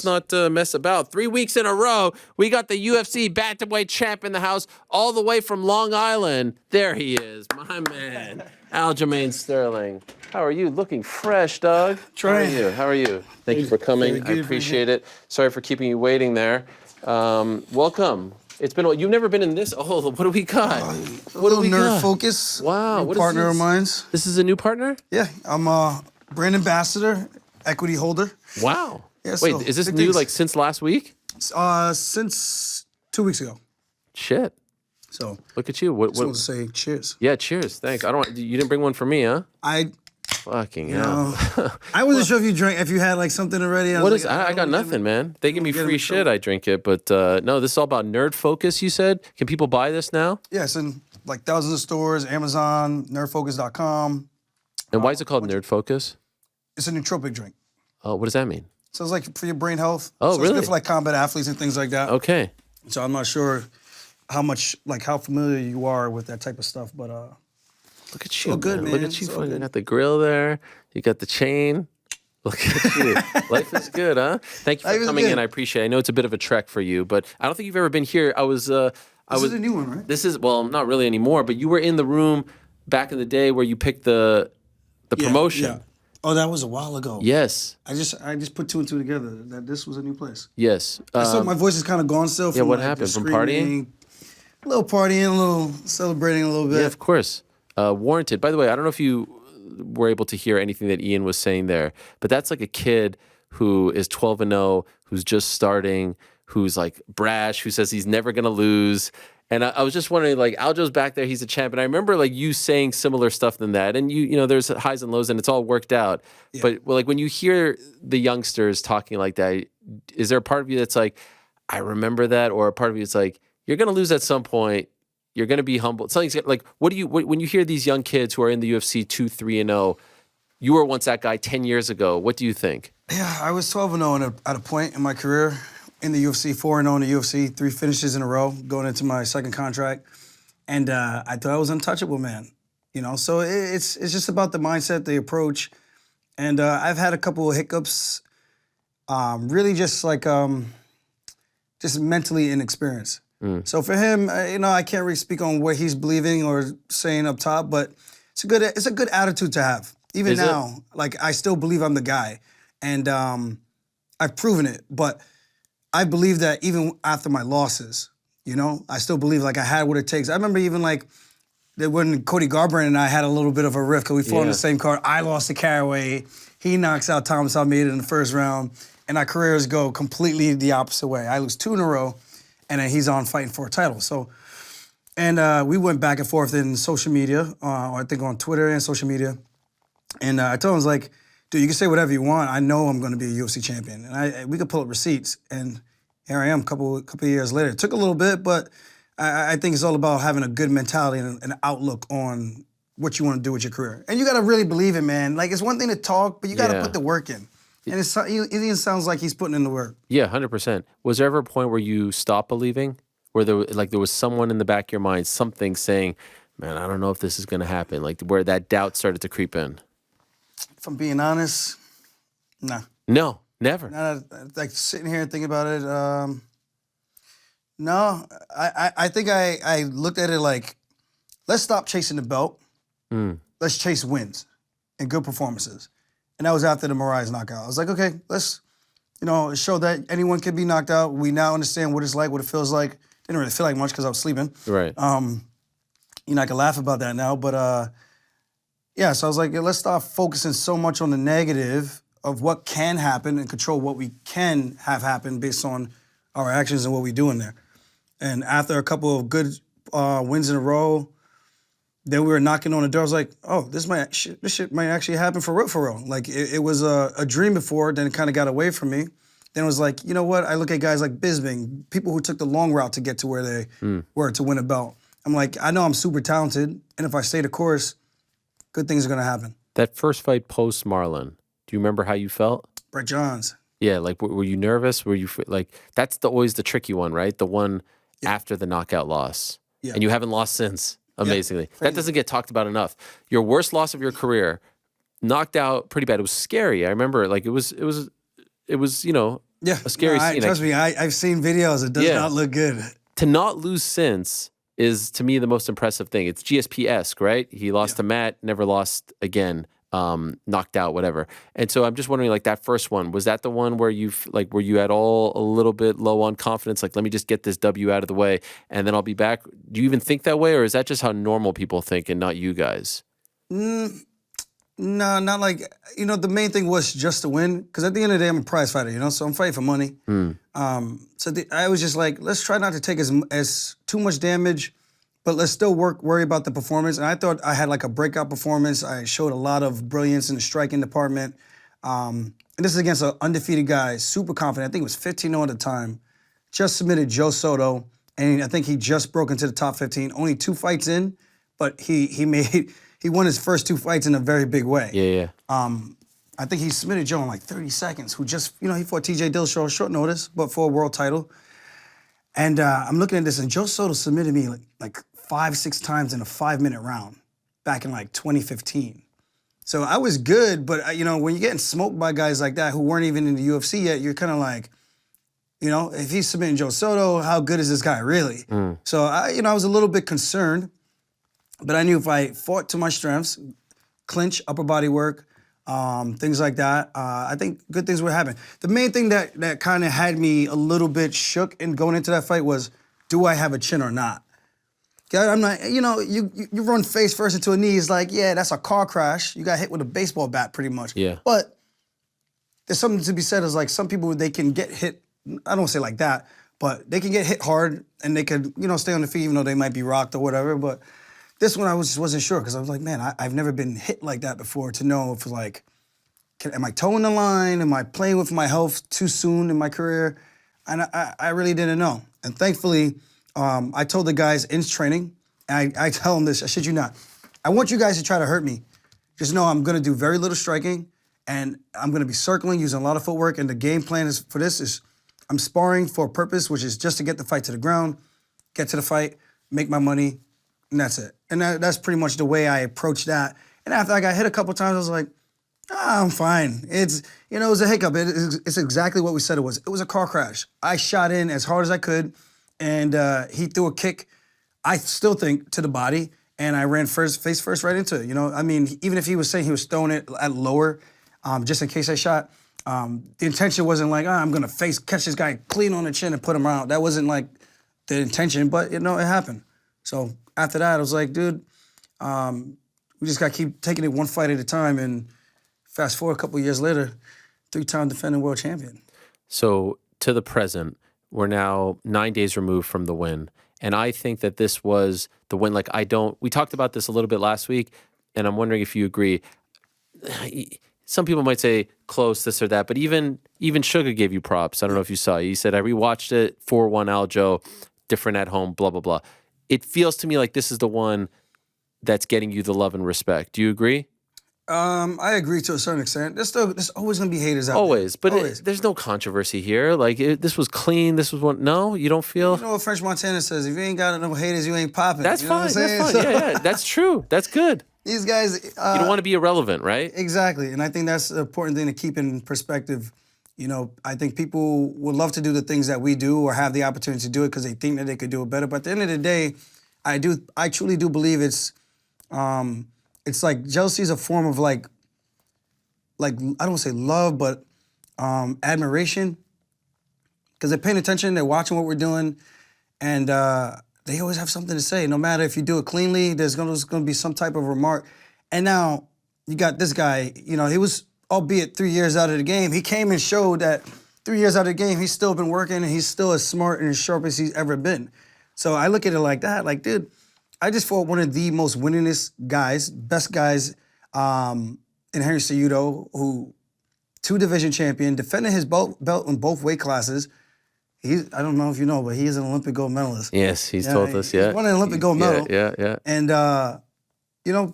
let's not mess about. 3 weeks in a row, we got the UFC bantamweight champ in the house, all the way from Long Island. There he is, my man, Aljamain Sterling. How are you? Looking fresh, dog. Trying. How are you? Thank you for coming. I appreciate it. Sorry for keeping you waiting there. Welcome. It's been. You've never been in this. Oh, what do we got? What do we got? Nerd Focus. Wow. What partner of mine. This is a new partner? Yeah, I'm a brand ambassador, equity holder. Wow. Yeah, wait, is this new like since last week? Since 2 weeks ago. Shit. So look at you. What to say cheers. Yeah, cheers. Thanks. You didn't bring one for me, huh? Fucking hell. I wasn't sure if you drank, if you had like something already. I got nothing, man. They give me free shit, I drink it. But no, this is all about Nerd Focus, you said? Can people buy this now? Yeah, it's in like thousands of stores, Amazon, nerdfocus.com. And why is it called Nerd Focus? It's a nootropic drink. Oh, what does that mean? So it's like for your brain health. Oh, so really? It's good for like combat athletes and things like that. Okay. So I'm not sure how familiar you are with that type of stuff, but look at you, good, man. Look at you. You got the grill there. You got the chain. Look at you. Life is good, huh? Thank you for coming in. I appreciate it. I know it's a bit of a trek for you, but I don't think you've ever been here. This is a new one, right? This is, well, not really anymore, but you were in the room back in the day where you picked the promotion. Yeah. Oh, that was a while ago. Yes. I just put two and two together that this was a new place. Yes. So my voice is kind of gone still. From, what happened? From partying? A little partying, a little celebrating a little bit. Yeah, of course. Warranted. By the way, I don't know if you were able to hear anything that Ian was saying there, but that's like a kid who is 12-0, who's just starting, who's like brash, who says he's never going to lose. And I was just wondering, like, Aljo's back there, he's a champ. And I remember, like, you saying similar stuff than that. And, you know, there's highs and lows, and it's all worked out. Yeah. But, well, like, when you hear the youngsters talking like that, is there a part of you that's like, I remember that? Or a part of you that's like, you're going to lose at some point. You're going to be humble. Something's like, when you hear these young kids who are in the UFC 2, 3, and 0, you were once that guy 10 years ago. What do you think? Yeah, I was 12-0 at a point in my career in the UFC, 4-0 in the UFC, 3 finishes in a row going into my second contract. And I thought I was untouchable, man. You know, so it's just about the mindset, the approach. And I've had a couple of hiccups, really just like, just mentally inexperienced. So for him, you know, I can't really speak on what he's believing or saying up top, but it's a good attitude to have. Even now, like I still believe I'm the guy, and I've proven it. But I believe that even after my losses, you know, I still believe like I had what it takes. I remember even like that when Cody Garbrandt and I had a little bit of a rift because we fought in the same card. I lost to Caraway. He knocks out Thomas Almeida in the first round, and our careers go completely the opposite way. I lose 2 in a row. And then he's on fighting for a title. So, and we went back and forth in social media, I think on Twitter and social media. And I told him, I was like, dude, you can say whatever you want. I know I'm going to be a UFC champion. And we could pull up receipts. And here I am a couple of years later. It took a little bit, but I think it's all about having a good mentality and an outlook on what you want to do with your career. And you got to really believe it, man. Like, it's one thing to talk, but you got to put the work in. And it sounds like he's putting in the work. Yeah, 100%. Was there ever a point where you stopped believing? Where there was someone in the back of your mind, something saying, man, I don't know if this is going to happen. Like where that doubt started to creep in? If I'm being honest, nah. No, never. Like sitting here and thinking about it, no. I think I looked at it like, let's stop chasing the belt. Let's chase wins and good performances. And that was after the Moraes knockout. I was like, okay, let's, you know, show that anyone can be knocked out. We now understand what it's like, what it feels like. Didn't really feel like much because I was sleeping. Right. You know, I can laugh about that now, but yeah. So I was like, let's stop focusing so much on the negative of what can happen and control what we can have happen based on our actions and what we do in there. And after a couple of good wins in a row, then we were knocking on the door. I was like, oh, this shit might actually happen for real. Like, it was a dream before, then it kind of got away from me. Then it was like, you know what? I look at guys like Bisping, people who took the long route to get to where they were to win a belt. I'm like, I know I'm super talented, and if I stay the course, good things are going to happen. That first fight post Marlon, do you remember how you felt? Brett Johns. Yeah, like, were you nervous? Were you, like, that's always the tricky one, right? The one after the knockout loss. Yeah. And you haven't lost since. Amazingly. Yeah, that doesn't get talked about enough. Your worst loss of your career, knocked out pretty bad. It was scary. I remember, like, it was, you know, Yeah, a scary scene. trust me, I've seen videos. It does not look good. To not lose since is, to me, the most impressive thing. It's GSP-esque, right? He lost to Matt, never lost again, knocked out, whatever. And so I'm just wondering, like, that first one, was that the one where were you at all a little bit low on confidence? Like, let me just get this W out of the way and then I'll be back. Do you even think that way, or is that just how normal people think and not you guys? No, not like, the main thing was just to win, because at the end of the day, I'm a prize fighter, so I'm fighting for money. I was just like, let's try not to take as too much damage, but let's still worry about the performance. And I thought I had like a breakout performance. I showed a lot of brilliance in the striking department. And this is against an undefeated guy, super confident. I think it was 15-0 at the time. Just submitted Joe Soto, and I think he just broke into the top 15. Only 2 fights in, but he won his first 2 fights in a very big way. Yeah. I think he submitted Joe in like 30 seconds, who just, he fought TJ Dillashaw short notice, but for a world title. And I'm looking at this, and Joe Soto submitted me like 5-6 times in a 5-minute round back in like 2015. So I was good, but when you're getting smoked by guys like that who weren't even in the UFC yet, you're kind of like, if he's submitting Joe Soto, how good is this guy really? So I was a little bit concerned. But I knew if I fought to my strengths, clinch, upper body work, things like that, I think good things would happen. The main thing that kind of had me a little bit shook in going into that fight was, do I have a chin or not? I'm not, you run face first into a knee, it's like, yeah, that's a car crash. You got hit with a baseball bat pretty much. Yeah. But there's something to be said is like some people, they can get hit, I don't say like that, but they can get hit hard and they could, stay on the feet even though they might be rocked or whatever. But this one I wasn't sure, because I was like, man, I've never been hit like that before to know if like, am I toeing the line? Am I playing with my health too soon in my career? And I really didn't know. And thankfully, I told the guys in training, and I tell them this, I shit you not, I want you guys to try to hurt me. Just know I'm gonna do very little striking, and I'm gonna be circling, using a lot of footwork, and the game plan for this is I'm sparring for a purpose, which is just to get the fight to the ground, get to the fight, make my money, and that's it. And that's pretty much the way I approached that. And after I got hit a couple times, I was like, I'm fine. It's, it was a hiccup. It's exactly what we said it was. It was a car crash. I shot in as hard as I could, and he threw a kick, I still think, to the body, and I ran face first right into it. I mean, even if he was saying he was throwing it at lower, just in case I shot, the intention wasn't like, I'm gonna catch this guy clean on the chin and put him out. That wasn't like the intention, but it happened. So after that, I was like, dude, we just gotta keep taking it one fight at a time. And fast forward a couple years later, 3-time defending world champion. So to the present, we're now 9 days removed from the win. And I think that this was the win. Like, we talked about this a little bit last week, and I'm wondering if you agree. Some people might say close, this or that, but even Sugar gave you props. I don't know if you saw it. He said, I rewatched it, 4-1 Aljo, different at home, blah, blah, blah. It feels to me like this is the one that's getting you the love and respect. Do you agree? I agree to a certain extent. There's always going to be haters out always, there. But there's no controversy here. Like, this was clean. This was one. No, you don't feel. You know what French Montana says? If you ain't got no haters, you ain't popping. That's fine. That's fine. Yeah, that's true. That's good. These guys. You don't want to be irrelevant, right? Exactly, and I think that's an important thing to keep in perspective. I think people would love to do the things that we do or have the opportunity to do it because they think that they could do it better. But at the end of the day, I truly do believe it's like jealousy is a form of like I don't say love, but admiration, because they're paying attention, they're watching what we're doing, and they always have something to say. No matter if you do it cleanly, there's going to be some type of remark. And now you got this guy, he was, albeit 3 years out of the game, he came and showed that 3 years out of the game, he's still been working and he's still as smart and as sharp as he's ever been. So I look at it like that, like, dude, I just fought one of the most winningest guys, best guys, in Henry Cejudo, who 2-division champion, defended his belt in both weight classes. I don't know if you know, but he is an Olympic gold medalist. Yes, he's told us, yeah. He won an Olympic gold medal. Yeah. And,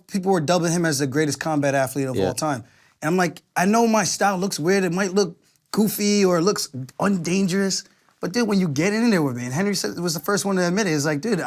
people were dubbing him as the greatest combat athlete of all time. And I'm like, I know my style looks weird. It might look goofy or it looks undangerous. But, dude, when you get in there with me, and Henry was the first one to admit it, it's like, dude,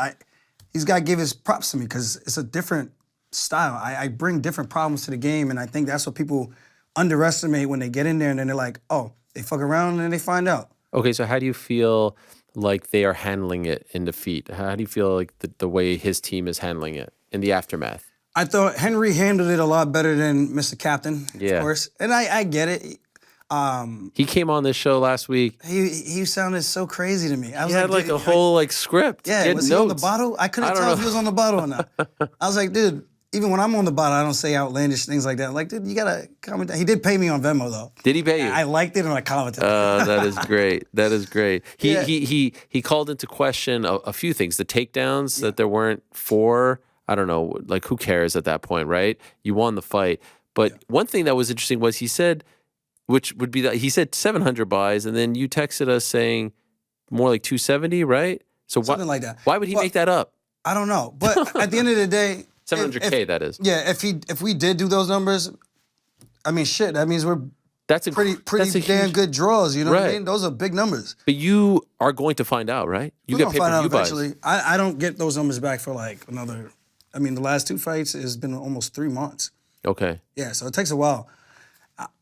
he's got to give his props to me because it's a different style. I bring different problems to the game, and I think that's what people underestimate when they get in there, and then they're like, oh, They fuck around and they find out. Okay, so how do you feel like they are handling it in defeat? How do you feel like the way his team is handling it in the aftermath? I thought Henry handled it a lot better than Mr. Captain, of course. And I get it. He came on this show last week. He sounded so crazy to me. I was He had like a whole script. Yeah, was he on the bottle? I couldn't tell if he was on the bottle or not. I was like, dude, even when I'm on the bottle, I don't say outlandish things like that. Like, dude, you gotta comment. He did pay me on Venmo though. Did he pay you? I liked it and I commented. That is great. That is great. He called into question a few things. The takedowns that there weren't 4. I don't know. Like, who cares at that point, right? You won the fight. But one thing that was interesting was he said, which would be that he said 700 buys, and then you texted us saying more like 270, right? So something like that. Why would he make that up? I don't know. But at the end of the day, 700K, that is. Yeah, if we did do those numbers, I mean, shit, that means we're pretty damn good draws. You know what I mean? Those are big numbers. But you are going to find out, right? You get pay-per-view buys. Eventually. I don't get those numbers back for like another. I mean, the last 2 fights has been almost 3 months. Okay. Yeah, so it takes a while.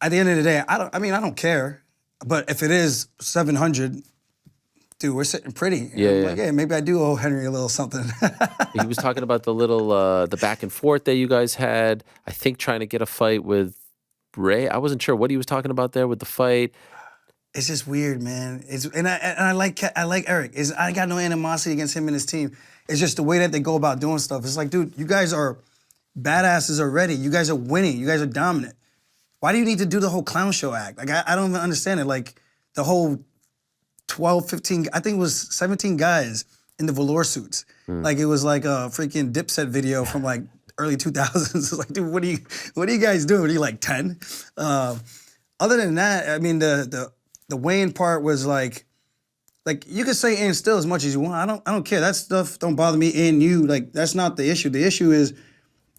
At the end of the day, I don't care. But if it is 700, dude, we're sitting pretty. Yeah, maybe I do owe Henry a little something. He was talking about the little the back and forth that you guys had. I think trying to get a fight with Ray. I wasn't sure what he was talking about there with the fight. It's just weird, man. I like Eric. I got no animosity against him and his team. It's just the way that they go about doing stuff. It's like, dude, you guys are badasses already. You guys are winning. You guys are dominant. Why do you need to do the whole clown show act? Like, I don't even understand it. Like, the whole 12, 15, I think it was 17 guys in the velour suits. Like, it was like a freaking Dipset video from like early 2000s. It's like, dude, what are you guys doing? Are you like 10? Other than that, I mean, the weighing part was like you could say and still as much as you want. I don't care. That stuff don't bother me and you. Like, that's not the issue. The issue is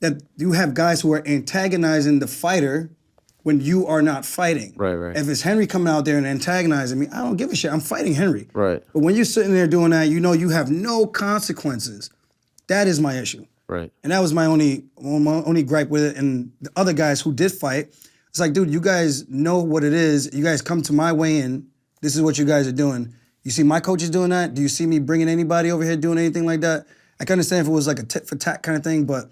that you have guys who are antagonizing the fighter when you are not fighting. Right. If it's Henry coming out there and antagonizing me, I don't give a shit. I'm fighting Henry. Right. But when you're sitting there doing that, you know you have no consequences. That is my issue. Right. And that was my only gripe with it. And the other guys who did fight, it's like, dude, you guys know what it is. You guys come to my weigh-in. This is what you guys are doing. You see my coaches doing that? Do you see me bringing anybody over here doing anything like that? I can understand if it was like a tit for tat kind of thing, but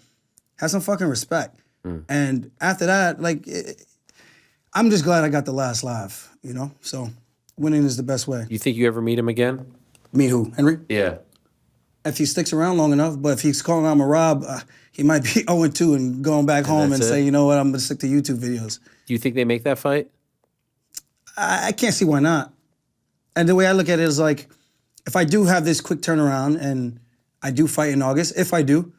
have some fucking respect. And after that, like, I'm just glad I got the last laugh, you know? So winning is the best way. You think you ever meet him again? Meet who? Henry? Yeah. If he sticks around long enough, but if he's calling out Marab, he might be 0-2 and going back home and say, you know what, I'm gonna stick to YouTube videos. Do you think they make that fight? I can't see why not. And the way I look at it is like, if I do have this quick turnaround and I do fight in August, if I do,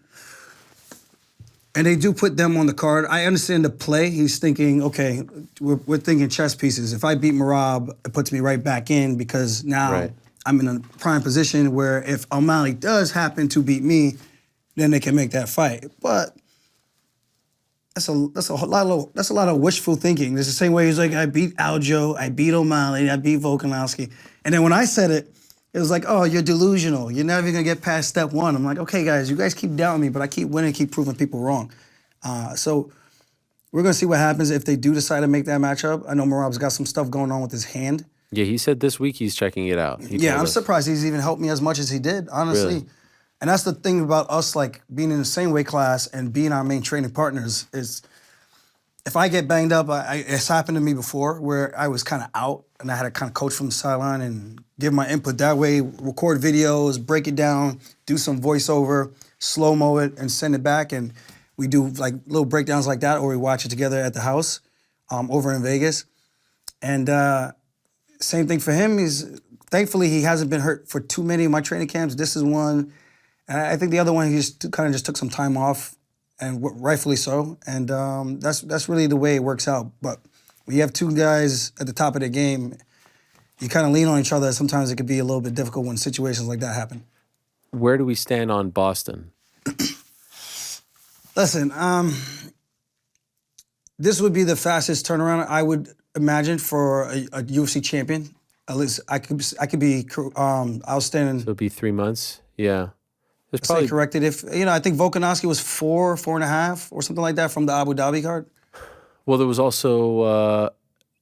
and they do put them on the card, I understand the play. He's thinking, okay, we're thinking chess pieces. If I beat Marab, it puts me right back in because now I'm in a prime position where if O'Malley does happen to beat me, then they can make that fight. But that's a lot of wishful thinking. It's the same way he's like, I beat Aljo, I beat O'Malley, I beat Volkanovski. And then when I said it, it was like, oh, you're delusional. You're never gonna get past step 1. I'm like, okay, guys, you guys keep doubting me, but I keep winning, keep proving people wrong. So we're gonna see what happens if they do decide to make that matchup. I know Marab's got some stuff going on with his hand. Yeah, he said this week he's checking it out. I'm surprised he's even helped me as much as he did, honestly. Really? And that's the thing about us, like, being in the same weight class and being our main training partners is if I get banged up, it's happened to me before where I was kind of out and I had to kind of coach from the sideline and give my input that way, record videos, break it down, do some voiceover, slow-mo it, and send it back. And we do, like, little breakdowns like that, or we watch it together at the house over in Vegas. And same thing for him. Thankfully, he hasn't been hurt for too many of my training camps. This is one. And I think the other one, he just kind of just took some time off, and rightfully so. And that's really the way it works out. But when you have two guys at the top of the game, you kind of lean on each other. Sometimes it could be a little bit difficult when situations like that happen. Where do we stand on Boston? Listen, this would be the fastest turnaround I would imagine for a UFC champion. At least I could be outstanding. So it'd be 3 months. Yeah. There's probably corrected if I think Volkanovski was 4.5, or something like that from the Abu Dhabi card. Well, there was also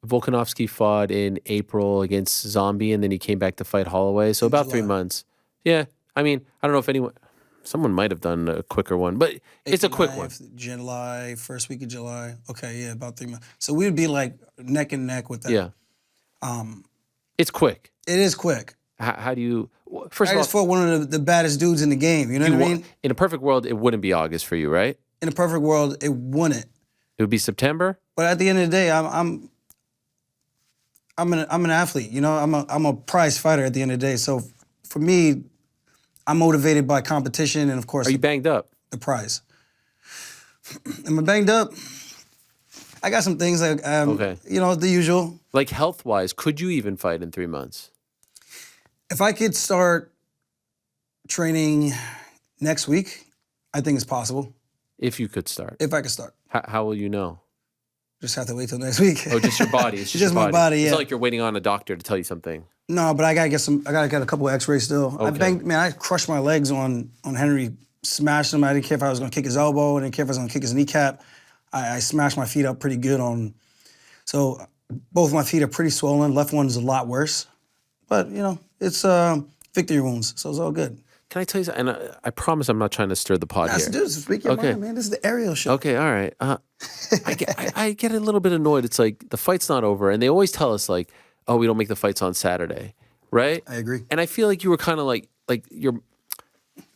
Volkanovski fought in April against Zombie, and then he came back to fight Holloway. So about 3 months. Yeah. I mean, I don't know if someone might have done a quicker one, but it's a quick one. July, first week of July. Okay, yeah, about 3 months. So we would be like neck and neck with that. Yeah. It's quick. It is quick. How do you? First of all, I just fought one of the baddest dudes in the game. You know what I mean? In a perfect world, it wouldn't be August for you, right? In a perfect world, it wouldn't. It would be September. But at the end of the day, I'm an athlete. You know, I'm a prize fighter at the end of the day. So for me, I'm motivated by competition and, of course, Are you banged up? The prize. Am I banged up? I got some things like, you know, the usual. Like health-wise, could you even fight in 3 months? If I could start training next week, I think it's possible. If you could start. If I could start. How will you know? Just have to wait till next week. Oh, just your body. It's just my body, yeah. It's not like you're waiting on a doctor to tell you something. No, but I gotta get a couple of X-rays still. Okay. I crushed my legs on Henry, smashed him. I didn't care if I was gonna kick his elbow. I didn't care if I was gonna kick his kneecap. I smashed my feet up pretty good so both my feet are pretty swollen. Left one's a lot worse. But, you know, it's victory wounds, so it's all good. Can I tell you something? And I promise I'm not trying to stir the pot here. Dude, speak your mind, man. This is the Ariel show. Okay, all right. I get a little bit annoyed. It's like the fight's not over, and they always tell us like, "Oh, we don't make the fights on Saturday," right? I agree. And I feel like you were kind of like you're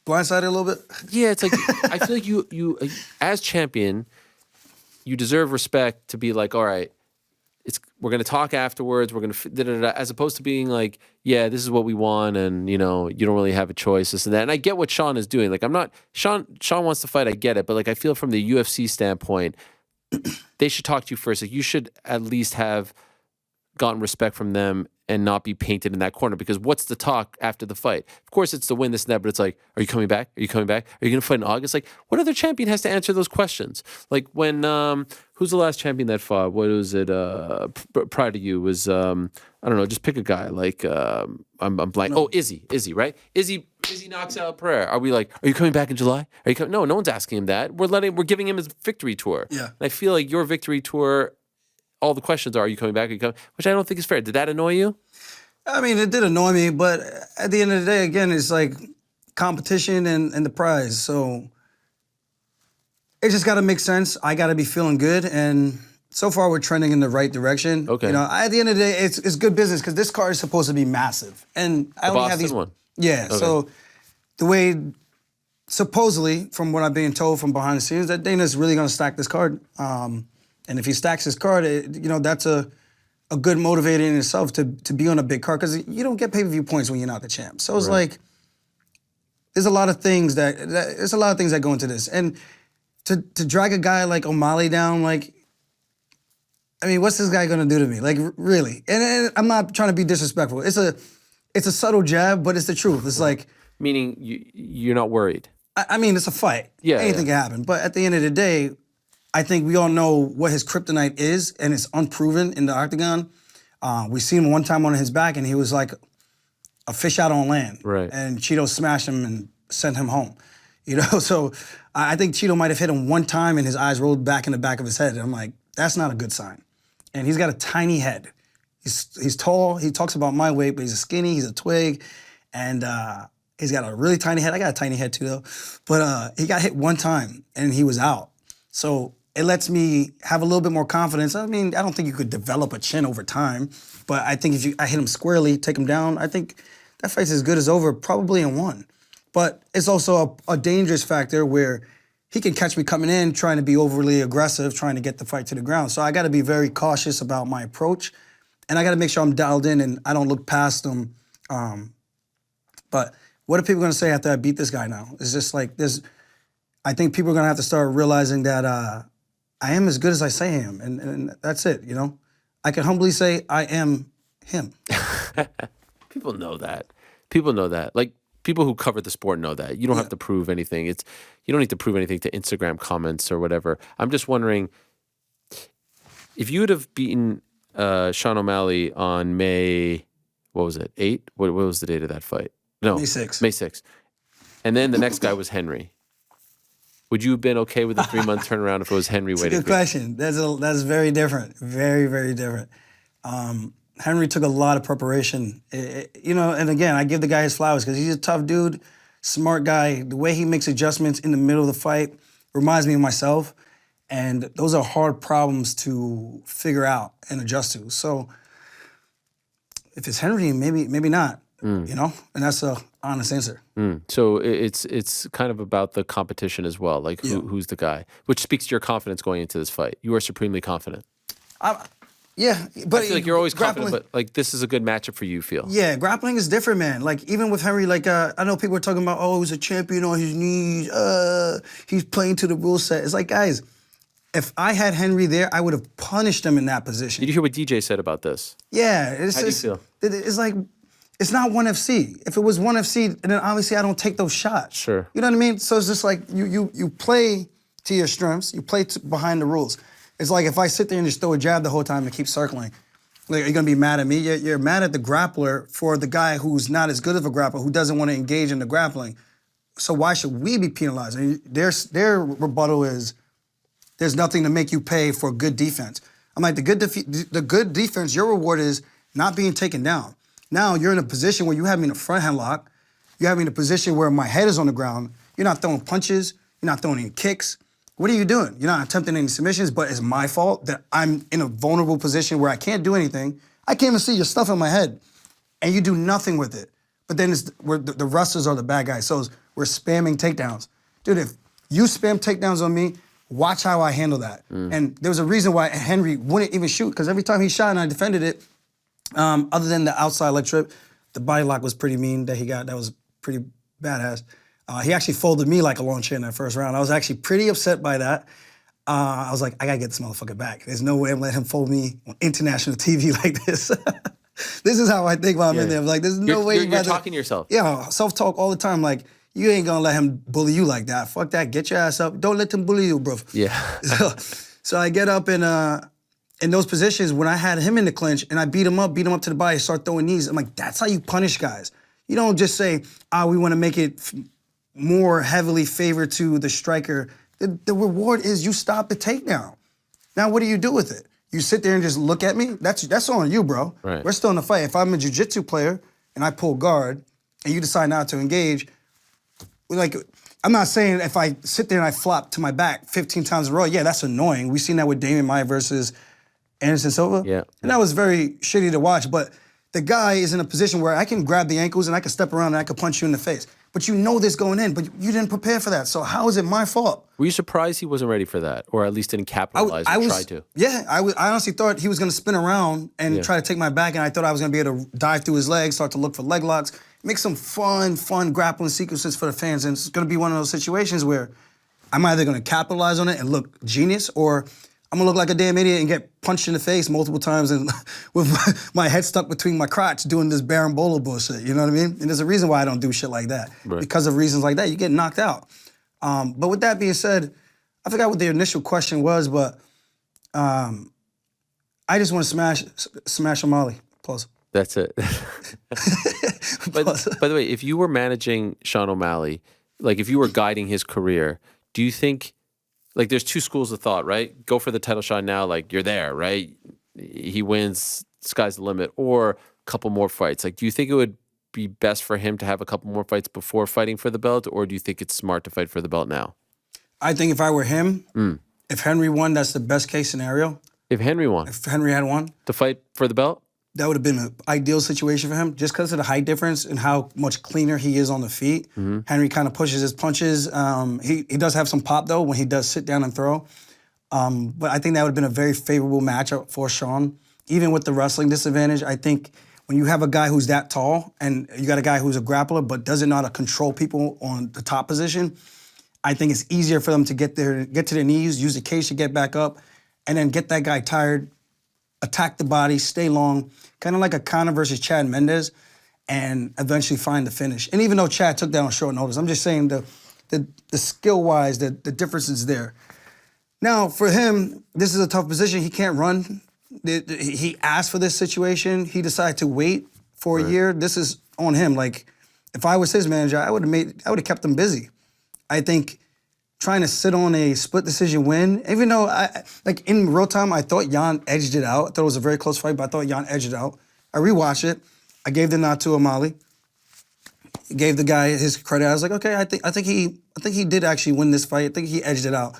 blindsided a little bit. Yeah, it's like I feel like you as champion, you deserve respect to be like, all right, we're gonna talk afterwards. We're gonna as opposed to being like, yeah, this is what we want, and you know, you don't really have a choice, this and that. And I get what Sean is doing. Like, I'm not Sean wants to fight. I get it, but like, I feel from the UFC standpoint, they should talk to you first. Like, you should at least have gotten respect from them and not be painted in that corner, because what's the talk after the fight? Of course, it's to win this and that, but it's like, are you coming back? Are you coming back? Are you going to fight in August? Like, what other champion has to answer those questions? Like when, who's the last champion that fought? What was it? Prior to you was, I don't know, just pick a guy. Like, I'm blank. No. Oh, Izzy, right? Izzy knocks out Pereira. Are we like, are you coming back in July? Are you coming? No one's asking him that. We're giving him his victory tour. Yeah. And I feel like your victory tour, all the questions are you coming back? Are you coming? Which I don't think is fair. Did that annoy you? I mean, it did annoy me, but at the end of the day, again, it's like competition and the prize. So it just got to make sense. I got to be feeling good, and so far we're trending in the right direction. Okay. You know, at the end of the day, it's good business because this card is supposed to be massive, and I only have these. One. Yeah. Okay. So the way, supposedly, from what I'm being told from behind the scenes, that Dana's really going to stack this card. And if he stacks his card, that's a good motivator in itself to be on a big card, because you don't get pay-per-view points when you're not the champ. So it's like, there's a lot of things that go into this. And to drag a guy like O'Malley down, like, I mean, what's this guy gonna do to me? Like, really? And I'm not trying to be disrespectful. It's a subtle jab, but it's the truth. It's like, meaning you're not worried. I mean, it's a fight. Yeah, anything can happen. But at the end of the day, I think we all know what his kryptonite is, and it's unproven in the octagon. We seen him one time on his back, and he was like a fish out on land. Right. And Cheeto smashed him and sent him home. You know, so I think Cheeto might have hit him one time, and his eyes rolled back in the back of his head. And I'm like, that's not a good sign. And he's got a tiny head. He's tall. He talks about my weight, but he's skinny. He's a twig, and he's got a really tiny head. I got a tiny head too, though. But he got hit one time, and he was out. So it lets me have a little bit more confidence. I mean, I don't think you could develop a chin over time, but I think if I hit him squarely, take him down, I think that fight's as good as over, probably in one. But it's also a dangerous factor where he can catch me coming in, trying to be overly aggressive, trying to get the fight to the ground. So I got to be very cautious about my approach, and I got to make sure I'm dialed in and I don't look past him. But what are people going to say after I beat this guy now? It's just like I think people are going to have to start realizing that I am as good as I say I am, and that's it, you know? I can humbly say I am him. People know that. People know that. Like, people who cover the sport know that. You don't have to prove anything. You don't need to prove anything to Instagram comments or whatever. I'm just wondering, if you would have beaten Sean O'Malley on May, what was it, 8? What was the date of that fight? No. May 6th. May 6th. And then the next guy was Henry. Would you have been okay with a 3-month turnaround if it was Henry waiting? Good question. That's very different. Very, very different. Henry took a lot of preparation, and again, I give the guy his flowers because he's a tough dude, smart guy. The way he makes adjustments in the middle of the fight reminds me of myself, and those are hard problems to figure out and adjust to. So if it's Henry, maybe not, and that's a honest answer. So it's kind of about the competition as well, like who's the guy, which speaks to your confidence going into this fight. You are supremely confident. Yeah, but I feel like you're always confident, but like this is a good matchup for you, feel. Yeah, grappling is different, man. Like even with Henry, like I know people are talking about, oh, he's a champion on his knees. He's playing to the rule set. It's like, guys, if I had Henry there, I would have punished him in that position. Did you hear what DJ said about this? Yeah, How do you feel? It's like it's not ONE FC. If it was ONE FC, then obviously I don't take those shots. Sure. You know what I mean? So it's just like you play to your strengths. You play behind the rules. It's like if I sit there and just throw a jab the whole time and keep circling, like, are you gonna be mad at me? You're mad at the grappler for the guy who's not as good of a grappler, who doesn't want to engage in the grappling. So why should we be penalized? I mean, their rebuttal is, there's nothing to make you pay for good defense. I'm like, the good defense, your reward is not being taken down. Now you're in a position where you have me in a front headlock. You have me in a position where my head is on the ground. You're not throwing punches. You're not throwing any kicks. What are you doing? You're not attempting any submissions, but it's my fault that I'm in a vulnerable position where I can't do anything. I can't even see your stuff in my head, and you do nothing with it. But then the wrestlers are the bad guys, so we're spamming takedowns. Dude, if you spam takedowns on me, watch how I handle that. And there was a reason why Henry wouldn't even shoot, because every time he shot and I defended it, other than the outside leg trip, the body lock was pretty mean that he got. That was pretty badass. He actually folded me like a lawn chair in that first round. I was actually pretty upset by that. I was like, I gotta get this motherfucker back. There's no way I'm letting him fold me on international TV like this. This is how I think while I'm in there. I'm like, there's no way you're talking to yourself. Yeah, self-talk all the time. Like, you ain't gonna let him bully you like that. Fuck that. Get your ass up. Don't let him bully you, bro. Yeah. So I get up in those positions when I had him in the clinch and I beat him up to the body, start throwing knees. I'm like, that's how you punish guys. You don't just say, we want to make it more heavily favored to the striker. The reward is you stop the takedown. Now, what do you do with it? You sit there and just look at me? That's on you, bro. Right. We're still in the fight. If I'm a jiu-jitsu player and I pull guard and you decide not to engage, like, I'm not saying if I sit there and I flop to my back 15 times in a row, yeah, that's annoying. We've seen that with Damian Maia versus Anderson Silva. Yeah. And that was very shitty to watch, but the guy is in a position where I can grab the ankles and I can step around and I can punch you in the face. But you know this going in, but you didn't prepare for that. So how is it my fault? Were you surprised he wasn't ready for that, or at least didn't capitalize or try to? Yeah, I honestly thought he was going to spin around and try to take my back, and I thought I was going to be able to dive through his legs, start to look for leg locks, make some fun grappling sequences for the fans. And it's going to be one of those situations where I'm either going to capitalize on it and look genius, or I'm going to look like a damn idiot and get punched in the face multiple times and with my head stuck between my crotch doing this Bolo bullshit, you know what I mean? And there's a reason why I don't do shit like that. Right. Because of reasons like that, you get knocked out. But with that being said, I forgot what the initial question was, but I just want to smash O'Malley. Plus. That's it. By the way, if you were managing Sean O'Malley, like if you were guiding his career, do you think, like there's two schools of thought, right? Go for the title shot now, like you're there, right? He wins, sky's the limit, or a couple more fights. Like, do you think it would be best for him to have a couple more fights before fighting for the belt, or do you think it's smart to fight for the belt now? I think if I were him, if Henry won, that's the best case scenario. If Henry won? If Henry had won. To fight for the belt? That would have been an ideal situation for him, just because of the height difference and how much cleaner he is on the feet. Henry kind of pushes his punches. He does have some pop, though, when he does sit down and throw. But I think that would have been a very favorable matchup for Sean. Even with the wrestling disadvantage, I think when you have a guy who's that tall and you got a guy who's a grappler but doesn't know how to control people on the top position, I think it's easier for them to get to their knees, use the cage to get back up, and then get that guy tired, attack the body, stay long, kind of like a Conor versus Chad Mendes, and eventually find the finish. And even though Chad took that on short notice, I'm just saying the skill-wise, the difference is there. Now, for him, this is a tough position. He can't run. He asked for this situation. He decided to wait for a year. This is on him. Like, if I was his manager, I would have kept him busy. I think trying to sit on a split decision win, even though like in real time, I thought Jan edged it out. I thought it was a very close fight, but I thought Jan edged it out. I rewatched it. I gave the nod to O'Malley. Gave the guy his credit. I was like, okay, I think he did actually win this fight. I think he edged it out.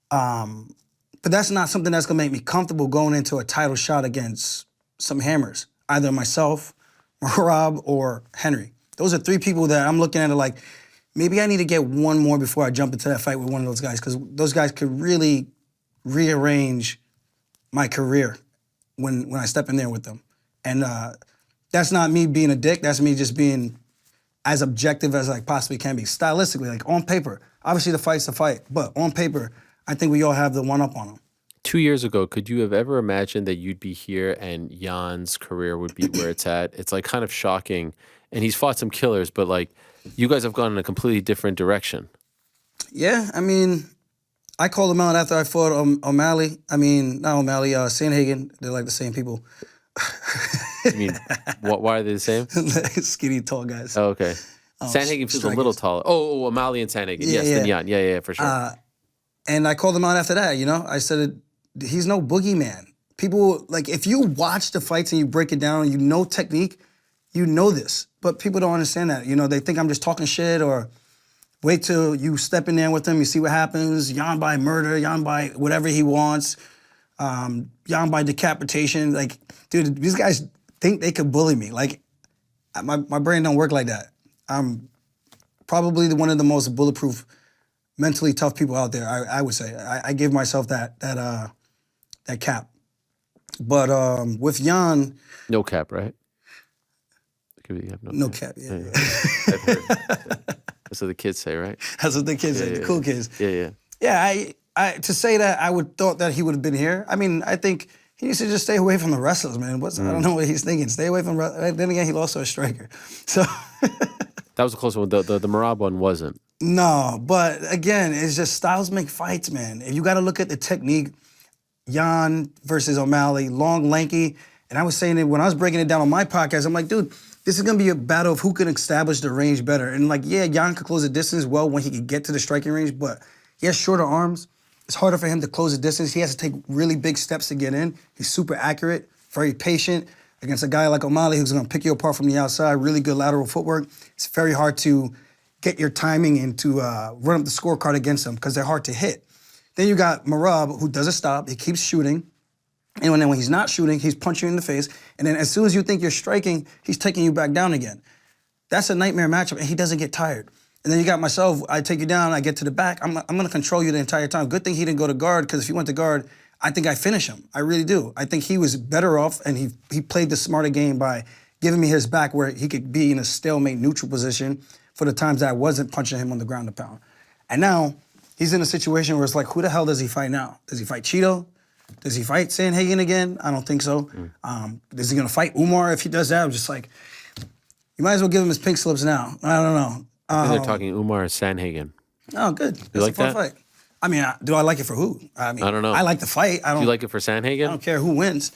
But that's not something that's gonna make me comfortable going into a title shot against some hammers, either myself, Rob, or Henry. Those are three people that I'm looking at it like, maybe I need to get one more before I jump into that fight with one of those guys, because those guys could really rearrange my career when I step in there with them. And that's not me being a dick. That's me just being as objective as I possibly can be. Stylistically, like on paper, obviously the fight's the fight, but on paper, I think we all have the one up on them. 2 years ago, could you have ever imagined that you'd be here and Jan's career would be where it's at? It's like kind of shocking. And he's fought some killers, but like you guys have gone in a completely different direction. Yeah, I mean, I called him out after I fought O'Malley. I mean, not O'Malley, Sandhagen. They're like the same people. I mean, why are they the same? Skinny, tall guys. Oh, okay. Sandhagen feels a little taller. Oh, O'Malley and Sandhagen. Yeah, yes, yeah. then Jan. Yeah, for sure. And I called him out after that, you know? I said, he's no boogeyman. People, like, if you watch the fights and you break it down, you know technique, you know this. But people don't understand that. You know, they think I'm just talking shit, or wait till you step in there with him, you see what happens. Jan by murder, Jan by whatever he wants, Jan by decapitation. Like, dude, these guys think they could bully me. Like, my brain don't work like that. I'm probably one of the most bulletproof, mentally tough people out there, I would say. I give myself that cap. But with Jan... No cap, right? No cap, yeah. I've heard. That's what the kids say, right? That's what the kids say, the cool kids. Yeah. Yeah, I to say that I would thought that he would have been here. I mean, I think he needs to just stay away from the wrestlers, man. I don't know what he's thinking. Stay away from then again, he lost to a striker. So that was a close one. The Merab one wasn't. No, but again, it's just styles make fights, man. If you got to look at the technique, Jan versus O'Malley, long, lanky. And I was saying it when I was breaking it down on my podcast, I'm like, dude, this is going to be a battle of who can establish the range better. And like, yeah, Jan could close the distance well when he could get to the striking range, but he has shorter arms. It's harder for him to close the distance. He has to take really big steps to get in. He's super accurate, very patient. Against a guy like O'Malley who's going to pick you apart from the outside, really good lateral footwork. It's very hard to get your timing and to run up the scorecard against them because they're hard to hit. Then you got Merab, who doesn't stop. He keeps shooting. And then when he's not shooting, he's punching you in the face. And then as soon as you think you're striking, he's taking you back down again. That's a nightmare matchup, and he doesn't get tired. And then you got myself. I take you down, I get to the back. I'm going to control you the entire time. Good thing he didn't go to guard, because if he went to guard, I think I finish him. I really do. I think he was better off, and he played the smarter game by giving me his back where he could be in a stalemate neutral position for the times that I wasn't punching him on the ground to pound. And now he's in a situation where it's like, who the hell does he fight now? Does he fight Cheeto? Does he fight Sandhagen again? I don't think so. Is he going to fight Umar if he does that? I'm just like, you might as well give him his pink slips now. I don't know. They're talking Umar and Sandhagen. Oh, good. You That's like a fun that? fight. I mean, do I like it for who? I mean, I don't know. I like the fight. Do you like it for Sandhagen? I don't care who wins.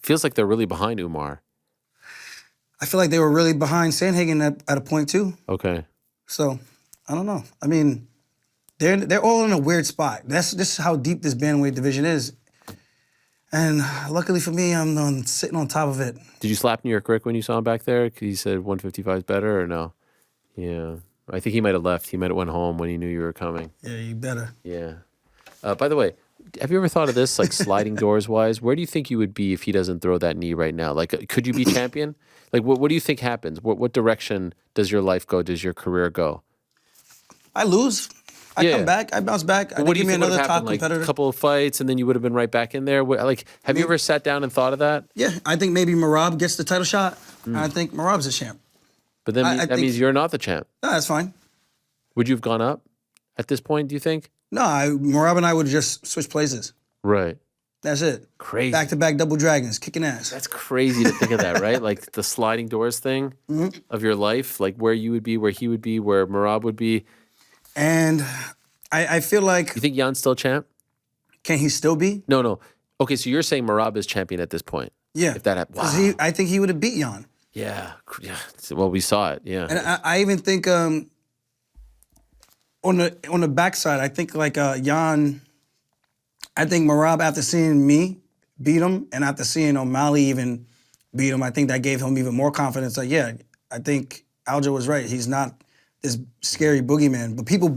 Feels like they're really behind Umar. I feel like they were really behind Sandhagen at a point too. Okay. So I don't know. I mean, they're all in a weird spot. This is how deep this bantamweight division is. And luckily for me, I'm sitting on top of it. Did you slap New York Rick when you saw him back there? Because he said 155 is better, or no? Yeah. I think he might have left. He might have went home when he knew you were coming. Yeah, you better. Yeah. By the way, have you ever thought of this, like sliding doors wise? Where do you think you would be if he doesn't throw that knee right now? Like, could you be champion? Like, what do you think happens? What direction does your life go? Does your career go? I lose. I come back. I bounce back. What do you give me think would another have top happened? Like competitor. a couple of fights, and then you would have been right back in there. Have you ever sat down and thought of that? Yeah, I think maybe Merab gets the title shot. And I think Merab's a champ. But then that means you're not the champ. No, that's fine. Would you have gone up at this point, do you think? No, Merab and I would have just switched places. Right. That's it. Crazy. Back-to-back double dragons, kicking ass. That's crazy to think of that, right? Like the sliding doors thing of your life, like where you would be, where he would be, where Merab would be. And I feel like... You think Jan's still champ? Can he still be? No. Okay, so you're saying Merab is champion at this point? Yeah. If that happened. Wow. I think he would have beat Jan. Yeah. Well, we saw it, yeah. And I even think on the backside, I think like Jan, I think Merab, after seeing me beat him and after seeing O'Malley even beat him, I think that gave him even more confidence. Like, yeah, I think Aljo was right. He's not this scary boogeyman. But people,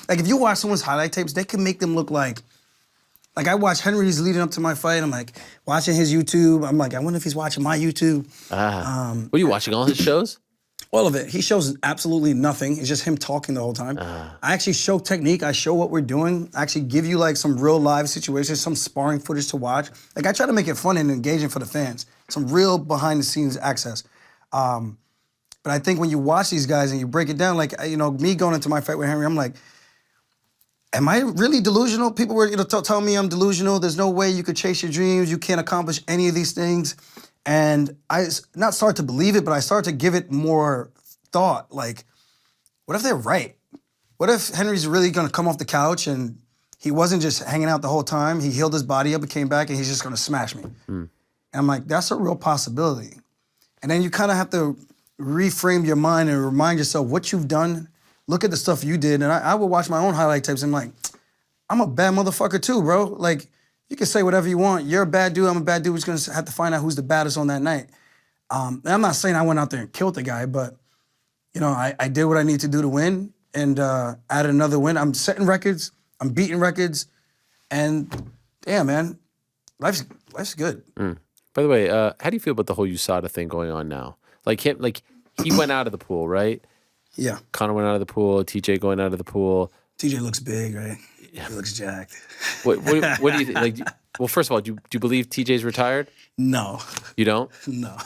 like if you watch someone's highlight tapes, they can make them look like I watch Henry's leading up to my fight. I'm like, watching his YouTube. I'm like, I wonder if he's watching my YouTube. What are you watching, all his shows? All of it. He shows absolutely nothing. It's just him talking the whole time. I actually show technique. I show what we're doing. I actually give you like some real live situations, some sparring footage to watch. Like I try to make it fun and engaging for the fans. Some real behind the scenes access. But I think when you watch these guys and you break it down, like, you know, me going into my fight with Henry, I'm like, am I really delusional? People were, telling me I'm delusional. There's no way you could chase your dreams. You can't accomplish any of these things. And I not start to believe it, but I start to give it more thought. Like, what if they're right? What if Henry's really gonna come off the couch and he wasn't just hanging out the whole time? He healed his body up and came back and he's just gonna smash me. And I'm like, that's a real possibility. And then you kind of have to reframe your mind and remind yourself what you've done. Look at the stuff you did. And I would watch my own highlight tapes and I'm like, I'm a bad motherfucker too, bro. Like, you can say whatever you want. You're a bad dude, I'm a bad dude. We're just gonna have to find out who's the baddest on that night. And I'm not saying I went out there and killed the guy, but you know, I did what I need to do to win and added another win. I'm setting records, I'm beating records, and damn, man, life's good. By the way, how do you feel about the whole USADA thing going on now? Like he went out of the pool, right? Yeah. Conor went out of the pool, TJ going out of the pool. TJ looks big, right? He looks jacked. What do you think? Like, well, first of all, do you believe TJ's retired? No. You don't? No,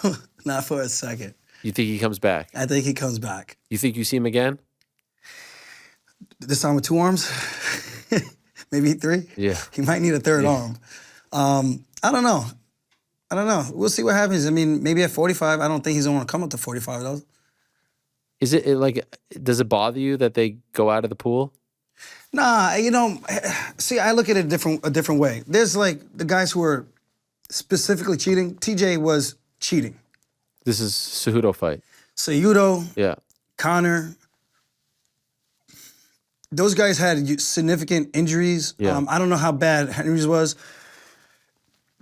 not for a second. You think he comes back? I think he comes back. You think you see him again? This time with 2 arms? Maybe 3? Yeah. He might need a third arm. I don't know. We'll see what happens. I mean, maybe at 45, I don't think he's going to come up to 45, though. Is it like, does it bother you that they go out of the pool? Nah, you know, see, I look at it a different way. There's like the guys who are specifically cheating. TJ was cheating. This is Cejudo fight. Cejudo, Yeah. Conor, those guys had significant injuries. Yeah. I don't know how bad Henry's was.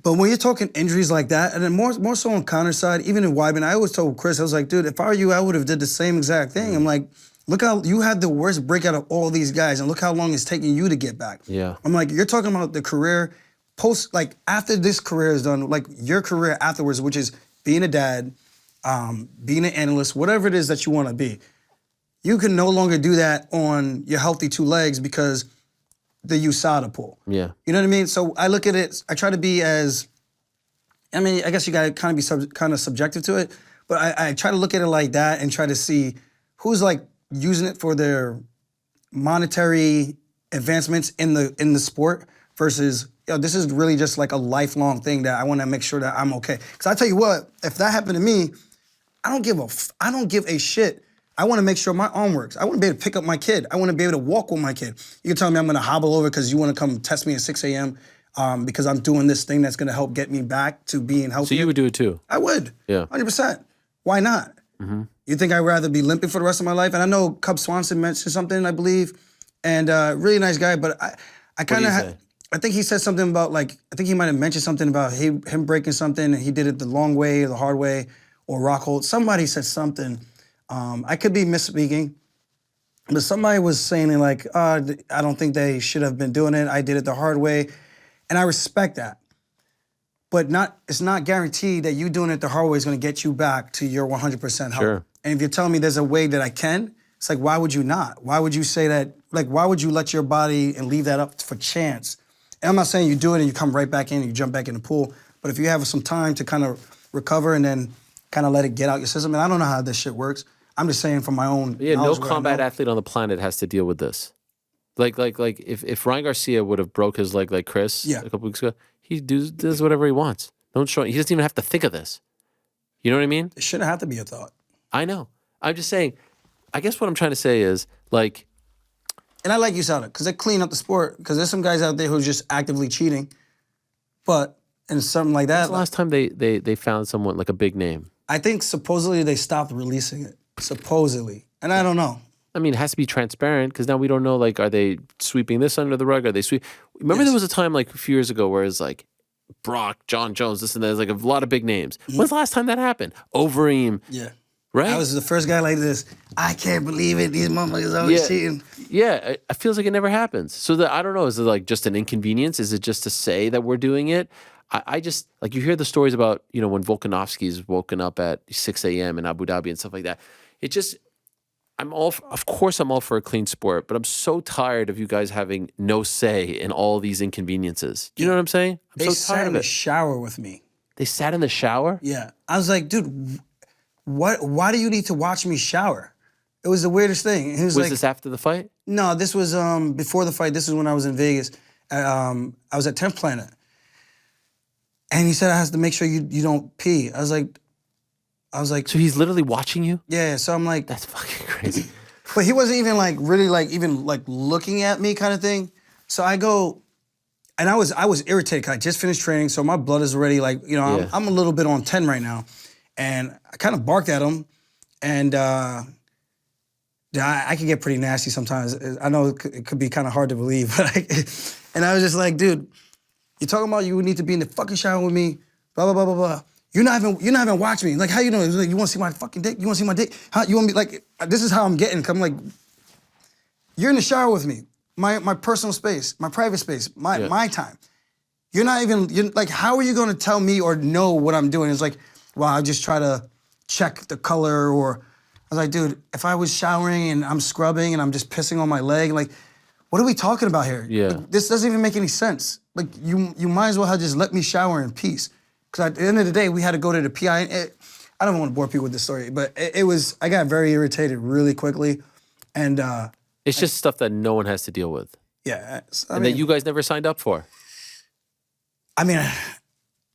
But when you're talking injuries like that, and then more so on Conor's side, even in Weidman, I always told Chris, I was like, dude, if I were you, I would have did the same exact thing. I'm like, look how you had the worst breakout of all these guys, and look how long it's taking you to get back. Yeah. I'm like, you're talking about the career post, like after this career is done, like your career afterwards, which is being a dad, being an analyst, whatever it is that you want to be. You can no longer do that on your healthy 2 legs because the USADA pool. Yeah. You know what I mean? So I look at it, I try to be as, I mean, I guess you gotta kind of be kind of subjective to it, but I try to look at it like that and try to see who's like using it for their monetary advancements in the sport versus, you know, this is really just like a lifelong thing that I want to make sure that I'm okay. Because I tell you what, if that happened to me, I don't give a shit. I want to make sure my arm works. I want to be able to pick up my kid. I want to be able to walk with my kid. You can tell me I'm going to hobble over because you want to come test me at 6 a.m. Because I'm doing this thing that's going to help get me back to being healthy. So you would do it too? I would. Yeah. 100%. Why not? Mm-hmm. You think I'd rather be limping for the rest of my life? And I know Cub Swanson mentioned something, I believe, and really nice guy, but I kind of I think he said something about I think he might have mentioned something about him breaking something and he did it the long way, the hard way, or Rockhold. Somebody said something. I could be misspeaking, but somebody was saying like, I don't think they should have been doing it. I did it the hard way. And I respect that. But it's not guaranteed that you doing it the hard way is going to get you back to your 100% health. Sure. And if you're telling me there's a way that I can, it's like, why would you not? Why would you say that? Like, why would you let your body and leave that up for chance? And I'm not saying you do it and you come right back in and you jump back in the pool, but if you have some time to kind of recover and then kind of let it get out your system, and I don't know how this shit works. I'm just saying from my own Yeah, no knowledge combat athlete on the planet has to deal with this. Like if Ryan Garcia would have broke his leg like Chris a couple weeks ago, he does whatever he wants. Don't show. He doesn't even have to think of this. You know what I mean? It shouldn't have to be a thought. I know. I'm just saying. I guess what I'm trying to say is like. And I like USADA because they clean up the sport. Because there's some guys out there who are just actively cheating, but in something like that. When's the last time they found someone like a big name? I think supposedly they stopped releasing it. Supposedly, and I don't know. I mean, it has to be transparent because now we don't know, like, are they sweeping this under the rug? Are they Remember there was a time like a few years ago where it's like Brock, John Jones, this and that. There's like a lot of big names. When's the last time that happened? Overeem. Yeah. Right? I was the first guy like this. I can't believe it. These motherfuckers always cheating. Yeah, it feels like it never happens. So I don't know. Is it like just an inconvenience? Is it just to say that we're doing it? I just, like, you hear the stories about, you know, when Volkanovski's woken up at 6 a.m. in Abu Dhabi and stuff like that. It just, of course I'm all for a clean sport, but I'm so tired of you guys having no say in all these inconveniences. Do you know what I'm saying? I'm They so tired sat in of the it. shower with me. They sat in the shower? Yeah. I was like, dude, why do you need to watch me shower? It was the weirdest thing. And he was like, this after the fight? no, this was before the fight. This was when I was in Vegas. I was at 10th Planet. And he said I have to make sure you don't pee. I was like, So he's literally watching you? yeah. So I'm like, That's fucking crazy. but he wasn't even like really like even like looking at me kind of thing. So I go, and I was irritated 'cause I just finished training, so my blood is already like, you know, Yeah. I'm a little bit on 10 right now. And I kind of barked at him, and I can get pretty nasty sometimes. I know it could be kind of hard to believe, but and I was just like, dude, you're talking about you need to be in the fucking shower with me, blah, blah, blah, blah, blah. You're not even watching me. Like, how you know? Like, you want to see my fucking dick? You want to see my dick? How you want me, like, this is how I'm getting. 'Cause I'm like, you're in the shower with me. My personal space, my private space, my time. You're like, how are you gonna tell me or know what I'm doing? It's like, well, I just try to check the color, or I was like, dude, if I was showering and I'm scrubbing and I'm just pissing on my leg, like, what are we talking about here? Yeah. Like, this doesn't even make any sense. Like, you might as well have just let me shower in peace. Because at the end of the day, we had to go to the PI. I don't want to bore people with this story, but I got very irritated really quickly. And It's just stuff that no one has to deal with. yeah. And that you guys never signed up for. I mean,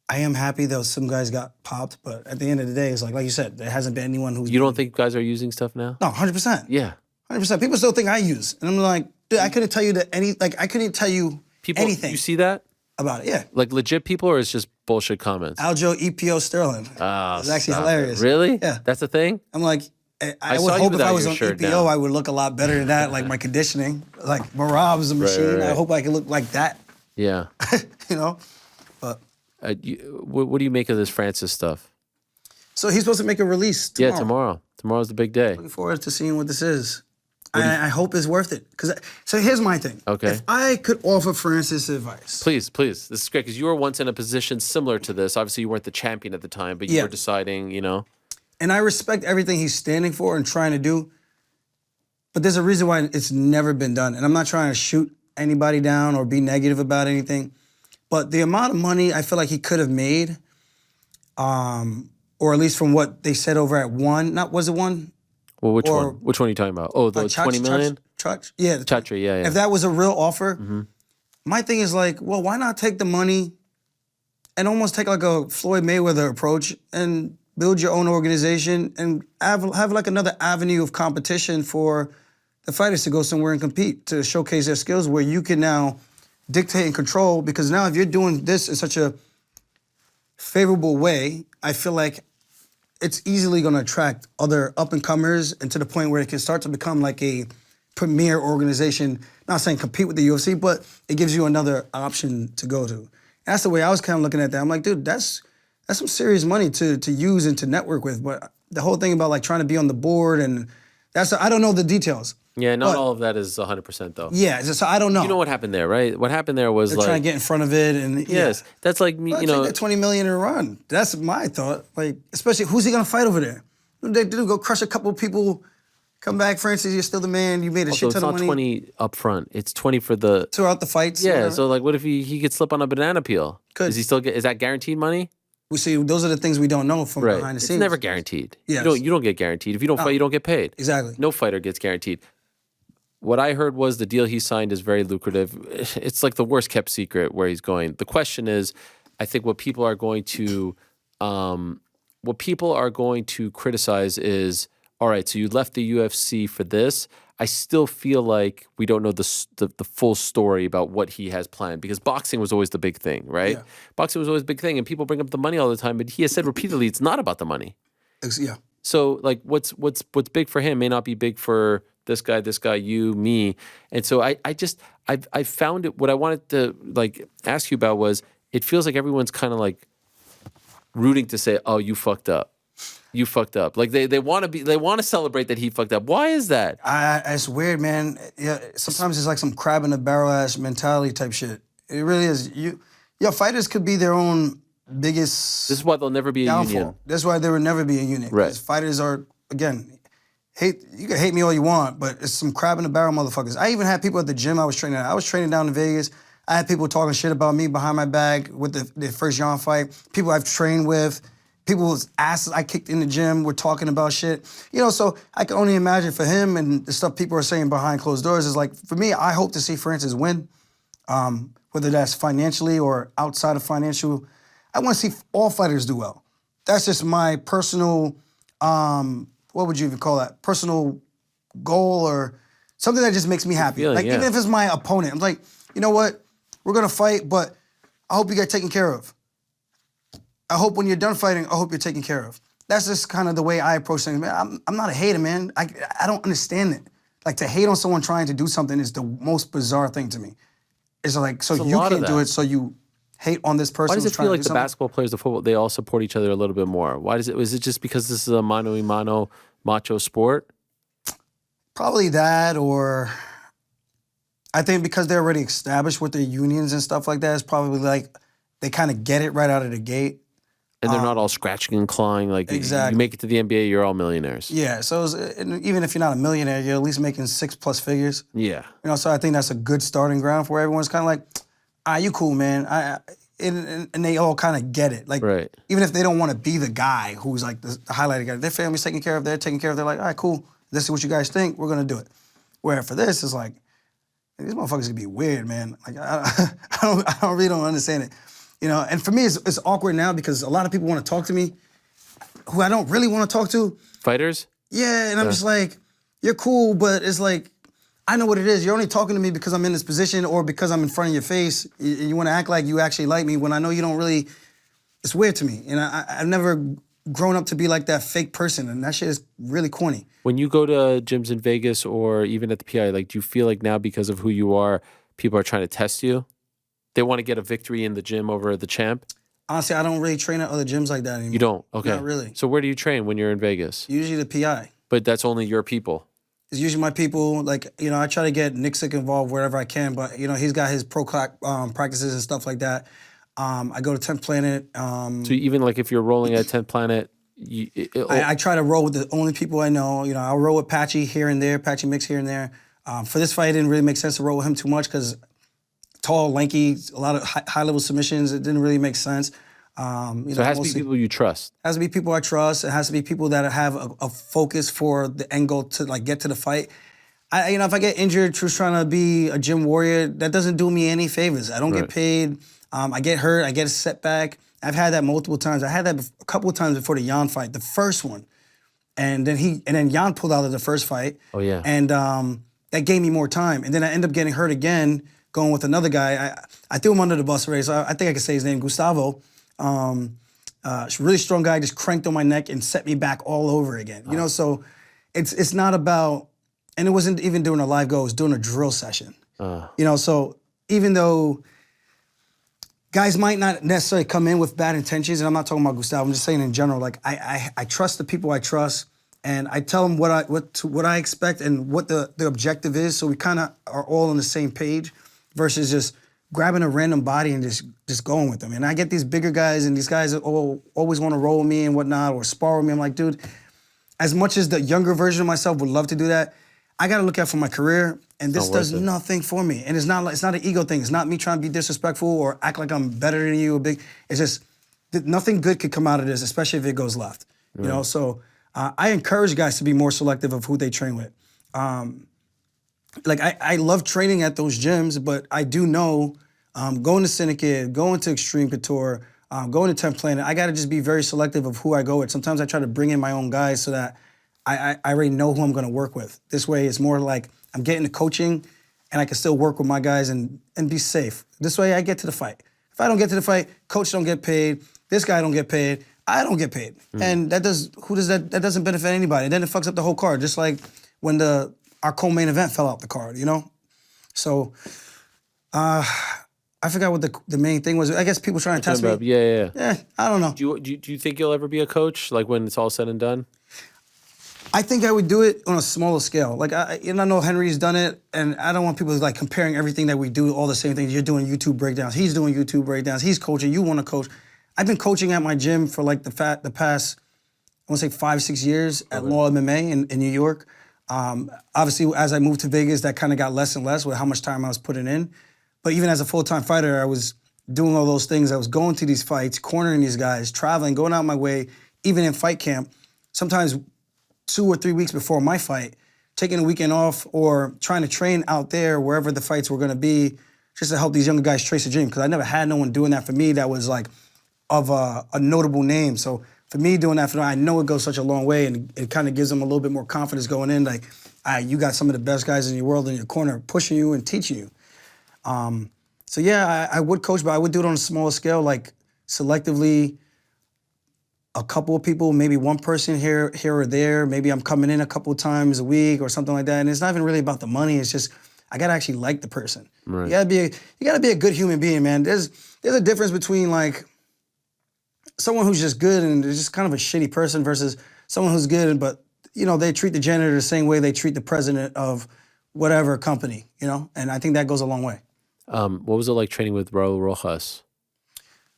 I am happy that some guys got popped, but at the end of the day, it's like you said, there hasn't been anyone who's... You don't think guys are using stuff now? No, 100%. Yeah. 100%. People still think I use. And I'm like, dude, I couldn't tell you I couldn't tell you anything You see that? about it. Yeah. Like legit people, or it's just bullshit comments? EPO Sterling. Oh, It's actually stop hilarious. it. Really? Yeah. That's a thing? I'm like, I saw would you hope if without I was your on shirt EPO, now. I would look a lot better than that, like my conditioning. Like Marab's a machine. right. I hope I can look like that, Yeah. you know? But What do you make of this Francis stuff? so he's supposed to make a release tomorrow. Yeah, tomorrow. Tomorrow's the big day. Looking forward to seeing what this is. I hope it's worth it. So here's my thing. Okay. If I could offer Francis advice. Please. This is great because you were once in a position similar to this. Obviously, you weren't the champion at the time, but you Yeah. were deciding, you know. And I respect everything he's standing for and trying to do. But there's a reason why it's never been done. And I'm not trying to shoot anybody down or be negative about anything. But the amount of money I feel like he could have made, or at least from what they said over at One, was it One? Well, which Or- one? Which one are you talking about? Oh, the 20 million? Yeah. Chatri, yeah. If that was a real offer, my thing is like, well, why not take the money and almost take like a Floyd Mayweather approach and build your own organization and have like another avenue of competition for the fighters to go somewhere and compete, to showcase their skills, where you can now dictate and control. Because now if you're doing this in such a favorable way, I feel like it's easily going to attract other up-and-comers, and to the point where it can start to become like a premier organization. Not saying compete with the UFC, but it gives you another option to go to. And that's the way I was kind of looking at that. I'm like, dude, that's some serious money to use and to network with. But the whole thing about like trying to be on the board, and I don't know the details. Yeah, not But- all of that is 100% though. Yeah, so I don't know. You know what happened there, right? What happened there was They're like... trying to get in front of it, and Yes, that's like, me, Well, you take know... that $20 million and run. That's my thought. Like, especially who's he gonna fight over there? They do go crush a couple of people, come back, Francis, you're still the man. You made a So shit it's ton not of money 20 up front. It's 20 for the... throughout the fights. Yeah, so like what if he could slip on a banana peel? Could. Is he still is that guaranteed money? we see those are the things we don't know from Right. behind the It's scenes. never guaranteed. Yes. You don't get guaranteed. If you don't fight, you don't get paid. Exactly. No fighter gets guaranteed. What I heard was the deal he signed is very lucrative. It's like the worst kept secret where he's going. The question is, I think what people are going to criticize is, all right, so you left the UFC for this. I still feel like we don't know the full story about what he has planned, because boxing was always the big thing, right? Yeah. Boxing was always a big thing, and people bring up the money all the time, but he has said repeatedly it's not about the money. Yeah. So like what's big for him may not be big for this guy, you, me. And so I found it, what I wanted to like ask you about was, it feels like everyone's kind of like rooting to say, oh, you fucked up. You fucked up. Like they want to celebrate that he fucked up. Why is that? It's weird, man. Yeah, sometimes it's like some crab in the barrel ass mentality type shit. It really is. Fighters could be their own biggest. This is why there'll never be a downfall. union. That's why there will never be a union. Right. Because fighters are, again, you can hate me all you want, but it's some crab in the barrel motherfuckers. I even had people at the gym I was training at. I was training down in Vegas. I had people talking shit about me behind my back with the first Jan fight. People I've trained with. People's asses I kicked in the gym were talking about shit. So I can only imagine for him and the stuff people are saying behind closed doors is like, for me, I hope to see Francis win, whether that's financially or outside of financial. I want to see all fighters do well. That's just my personal, what would you even call that? Personal goal or something that just makes me happy. Feeling, even if it's my opponent, I'm like, you know what? We're going to fight, but I hope you get taken care of. I hope when you're done fighting, I hope you're taken care of. That's just kind of the way I approach things, man. I'm not a hater, man. I don't understand it. Like, to hate on someone trying to do something is the most bizarre thing to me. It's like, so you can't do it, so you hate on this person. Why does it feel like the something? basketball players, the football, they all support each other a little bit more? Why is it just because this is a mano a mano macho sport? Probably that, or I think because they're already established with their unions and stuff like that, it's probably like they kind of get it right out of the gate. And they're not all scratching and clawing. Like, exactly. You make it to the NBA, you're all millionaires. Yeah, so even if you're not a millionaire, you're at least making 6+ figures. Yeah. So I think that's a good starting ground for everyone's kind of like, you cool, man. And they all kind of get it. Like, right. Even if they don't want to be the guy who's like the highlighted guy, their family's taken care of, they're taken care of, they're like, all right, cool. This is what you guys think, we're going to do it. Where for this, it's like, these motherfuckers can be weird, man. Like, I really don't understand it. And for me, it's awkward now because a lot of people want to talk to me who I don't really want to talk to. Fighters? Yeah, and I'm just like, you're cool, but it's like, I know what it is. You're only talking to me because I'm in this position or because I'm in front of your face. You want to act like you actually like me when I know you don't really. It's weird to me. And I've never grown up to be like that fake person, and that shit is really corny. When you go to gyms in Vegas or even at the PI, like, do you feel like now because of who you are, people are trying to test you? They want to get a victory in the gym over the champ? Honestly, I don't really train at other gyms like that anymore. You don't? Okay. Not really. So where do you train when you're in Vegas? Usually the PI. But that's only your people? It's usually my people. Like, I try to get Nixick involved wherever I can, but, he's got his pro practices and stuff like that. I go to 10th Planet. So even like if you're rolling at 10th Planet, I try to roll with the only people I know. I'll roll with Patchy here and there, Patchy Mix here and there. For this fight, it didn't really make sense to roll with him too much because tall, lanky, a lot of high-level submissions. It didn't really make sense. So it has to be people you trust. It has to be people I trust. It has to be people that have a focus for the end goal to like get to the fight. If I get injured, trying to be a gym warrior, that doesn't do me any favors. I don't get paid. I get hurt. I get a setback. I've had that multiple times. I had that a couple of times before the Jan fight, the first one, and then Jan pulled out of the first fight. Oh yeah. And that gave me more time. And then I end up getting hurt again, going with another guy. I threw him under the bus already, so I think I can say his name, Gustavo. Really strong guy, just cranked on my neck and set me back all over again. So it's not about, and it wasn't even doing a live go, it was doing a drill session. So even though guys might not necessarily come in with bad intentions, and I'm not talking about Gustavo, I'm just saying in general, like I trust the people I trust, and I tell them what I expect and what the objective is, so we kind of are all on the same page versus just grabbing a random body and just going with them. And I get these bigger guys, and these guys always want to roll with me and whatnot, or spar with me. I'm like, dude, as much as the younger version of myself would love to do that, I got to look out for my career, and this does nothing for me. And it's not an ego thing. It's not me trying to be disrespectful or act like I'm better than you or big. It's just nothing good could come out of this, especially if it goes left. So I encourage guys to be more selective of who they train with. I love training at those gyms, but I do know going to Syndicate, going to Extreme Couture, going to 10th Planet, I got to just be very selective of who I go with. Sometimes I try to bring in my own guys so that I already know who I'm going to work with. This way, it's more like I'm getting the coaching, and I can still work with my guys and be safe. This way, I get to the fight. If I don't get to the fight, coach don't get paid, this guy don't get paid, I don't get paid. And that doesn't benefit anybody. Then it fucks up the whole card. Just like when the our co-main event fell out the card, you know? So I forgot what the main thing was. I guess people trying to test me. Yeah. Yeah, I don't know. Do you think you'll ever be a coach, like when it's all said and done? I think I would do it on a smaller scale. Like, I know Henry's done it, and I don't want people like comparing everything that we do, all the same things. You're doing YouTube breakdowns. He's doing YouTube breakdowns. He's coaching. You want to coach. I've been coaching at my gym for like the past, I want to say 5-6 years at Law MMA in New York. Obviously, as I moved to Vegas, that kind of got less and less with how much time I was putting in. But even as a full-time fighter, I was doing all those things. I was going to these fights, cornering these guys, traveling, going out my way, even in fight camp. Sometimes 2 or 3 weeks before my fight, taking a weekend off or trying to train out there wherever the fights were going to be, just to help these younger guys trace a dream. Because I never had no one doing that for me that was like of a notable name. So for me doing that for them, I know it goes such a long way, and it kind of gives them a little bit more confidence going in. Like, you got some of the best guys in your world in your corner pushing you and teaching you. So yeah, I would coach, but I would do it on a smaller scale, like selectively. A couple of people, maybe one person here or there. Maybe I'm coming in a couple of times a week or something like that. And it's not even really about the money. It's just I gotta actually like the person. Right. You gotta be a good human being, man. There's a difference between like someone who's just good and is just kind of a shitty person versus someone who's good, but they treat the janitor the same way they treat the president of whatever company, And I think that goes a long way. What was it like training with Raul Rojas?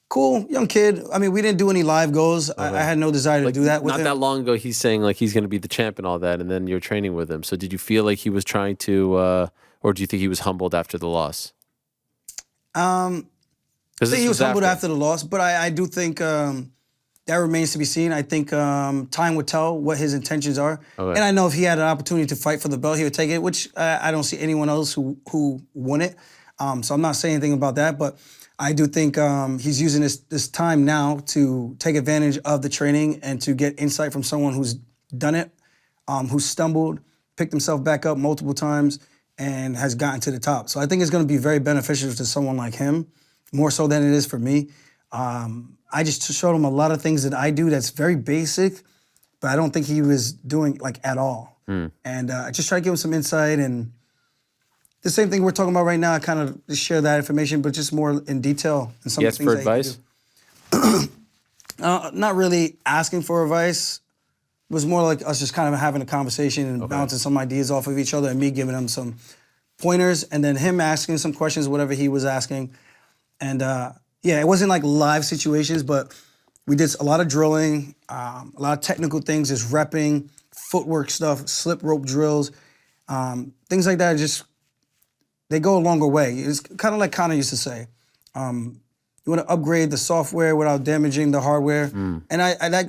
Cool, young kid. I mean, we didn't do any live goals. Okay. I had no desire to do that with him. Not that long ago, he's saying like he's going to be the champ and all that, and then you're training with him. So did you feel like he was trying to, or do you think he was humbled after the loss? I think he was humbled after the loss, but I do think that remains to be seen. I think time would tell what his intentions are. Okay. And I know if he had an opportunity to fight for the belt, he would take it, which I don't see anyone else who won it. So I'm not saying anything about that, but I do think he's using this time now to take advantage of the training and to get insight from someone who's done it, who's stumbled, picked himself back up multiple times, and has gotten to the top. So I think it's going to be very beneficial to someone like him, more so than it is for me. I just showed him a lot of things that I do that's very basic, but I don't think he was doing like at all. And I just try to give him some insight, and the same thing we're talking about right now, I kind of just share that information, but just more in detail. And some yes, things for advice? Not really asking for advice. It was more like us just kind of having a conversation and bouncing some ideas off of each other, and me giving him some pointers, and then him asking some questions, whatever he was asking. And yeah, it wasn't like live situations, but we did a lot of drilling, a lot of technical things, just repping, footwork stuff, slip rope drills, things like that. Just they go a longer way. It's kind of like Conor used to say, you want to upgrade the software without damaging the hardware. And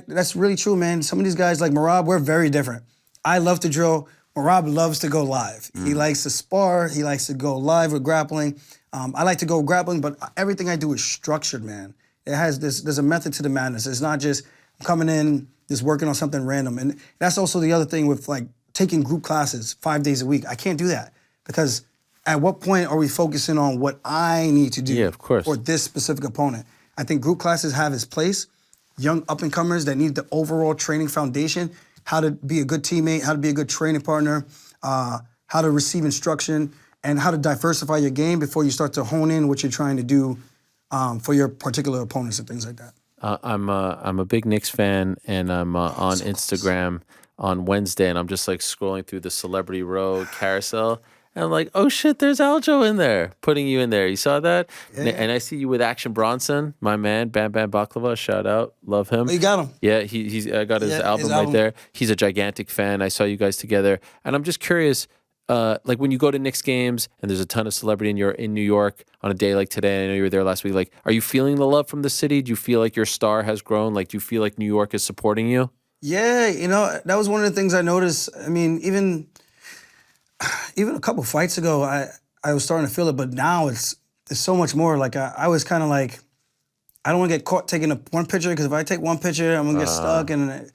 that's really true, man. Some of these guys like Merab, we're very different. I love to drill. Merab loves to go live. He likes to spar. He likes to go live with grappling. I like to go grappling, but everything I do is structured, man. There's a method to the madness. It's not just coming in, just working on something random. And that's also the other thing with like taking group classes 5 days a week. I can't do that because at what point are we focusing on what I need to do for this specific opponent? I think group classes have its place. Young up-and-comers that need the overall training foundation, how to be a good teammate, how to be a good training partner, how to receive instruction, and how to diversify your game before you start to hone in what you're trying to do for your particular opponents and things like that. I'm a big Knicks fan, and I'm on Instagram on Wednesday, and I'm just like scrolling through the Celebrity Road carousel. And I'm like, oh shit, there's Aljo in there, putting you in there. You saw that? Yeah. And I see you with Action Bronson, my man, Bam Bam Baklava, shout out, love him. Oh, you got him? Yeah, I got his album right there. He's a gigantic fan. I saw you guys together. And I'm just curious, like when you go to Knicks games and there's a ton of celebrity and you're in New York on a day like today, I know you were there last week, like, are you feeling the love from the city? Do you feel like your star has grown? Like, do you feel like New York is supporting you? Yeah, that was one of the things I noticed. I mean, even a couple fights ago, I was starting to feel it, but now it's so much more. Like I was kind of like, I don't want to get caught taking one picture because if I take one picture, I'm gonna get stuck, and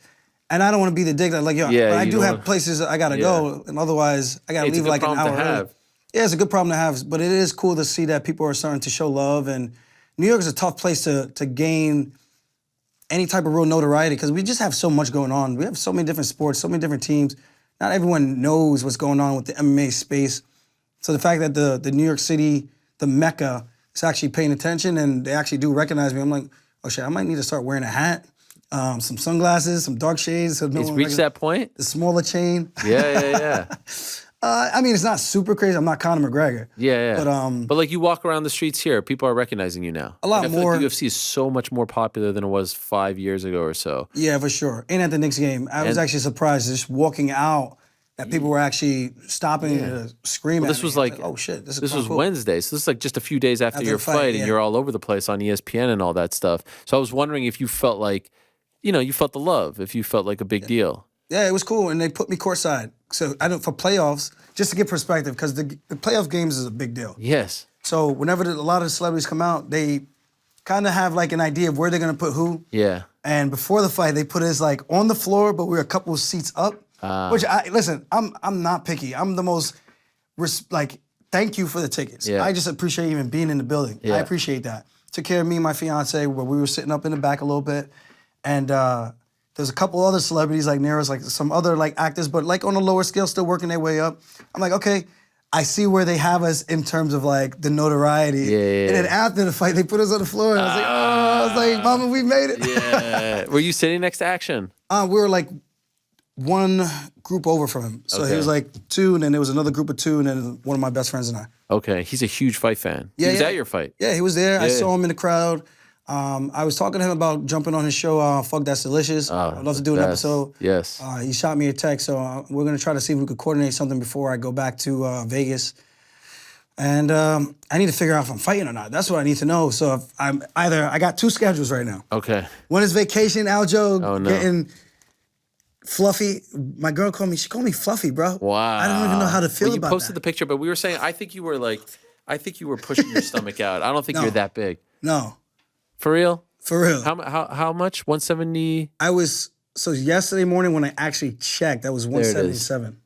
I don't want to be the dick that like, but I do have places that I gotta go, and otherwise I gotta leave like an hour early. Yeah, it's a good problem to have, but it is cool to see that people are starting to show love, and New York is a tough place to gain any type of real notoriety because we just have so much going on. We have so many different sports, so many different teams. not everyone knows what's going on with the MMA space. So the fact that the New York City, the Mecca, is actually paying attention and they actually do recognize me, I'm like, oh shit, I might need to start wearing a hat, some sunglasses, some dark shades. So It's reached that point? The smaller chain. Yeah. I mean, it's not super crazy. I'm not Conor McGregor. Yeah. But like you walk around the streets here, people are recognizing you now. A lot I feel more. like the UFC is so much more popular than it was 5 years ago or so. Yeah, for sure. And at the Knicks game, I was actually surprised just walking out that people were actually stopping to scream at This me. was like, oh shit, this was cool. Wednesday, so this is like just a few days after your fight, and you're all over the place on ESPN and all that stuff. So I was wondering if you felt like, you felt the love, if you felt like a big deal. Yeah, it was cool, and they put me courtside. So I don't for playoffs, just to get perspective, because the playoff games is a big deal. Yes. So whenever a lot of the celebrities come out, they kind of have like an idea of where they're gonna put who. Yeah. And before the fight, they put us like on the floor, but we were a couple of seats up. Which listen, I'm not picky. I'm the most thank you for the tickets. Yeah. I just appreciate even being in the building. Yeah. I appreciate that. Took care of me and my fiance, where we were sitting up in the back a little bit, and there's a couple other celebrities like Nero's, like some other like actors, but like on a lower scale, still working their way up. I'm like, okay, I see where they have us in terms of like the notoriety. Yeah. And then after the fight, they put us on the floor, and I was like, Mama, we made it. Yeah. Were you sitting next to Action? We were like one group over from him. So he was like two, and then there was another group of two, and then one of my best friends and I. Okay, he's a huge fight fan. Yeah, he was at your fight. Yeah, he was there. I saw him in the crowd. I was talking to him about jumping on his show, Fuck That's Delicious. I'd love to do an episode. Yes. He shot me a text, so we're going to try to see if we could coordinate something before I go back to Vegas. And I need to figure out if I'm fighting or not. That's what I need to know. So if I got two schedules right now. Okay. One is vacation, Aljo, no. getting fluffy. My girl called me fluffy, bro. Wow. I don't even know how to feel about that. You posted the picture, but we were saying, I think you were pushing your stomach out. I don't think you're that big. No. For real? For real. How much? 170? So yesterday morning when I actually checked, that was 177.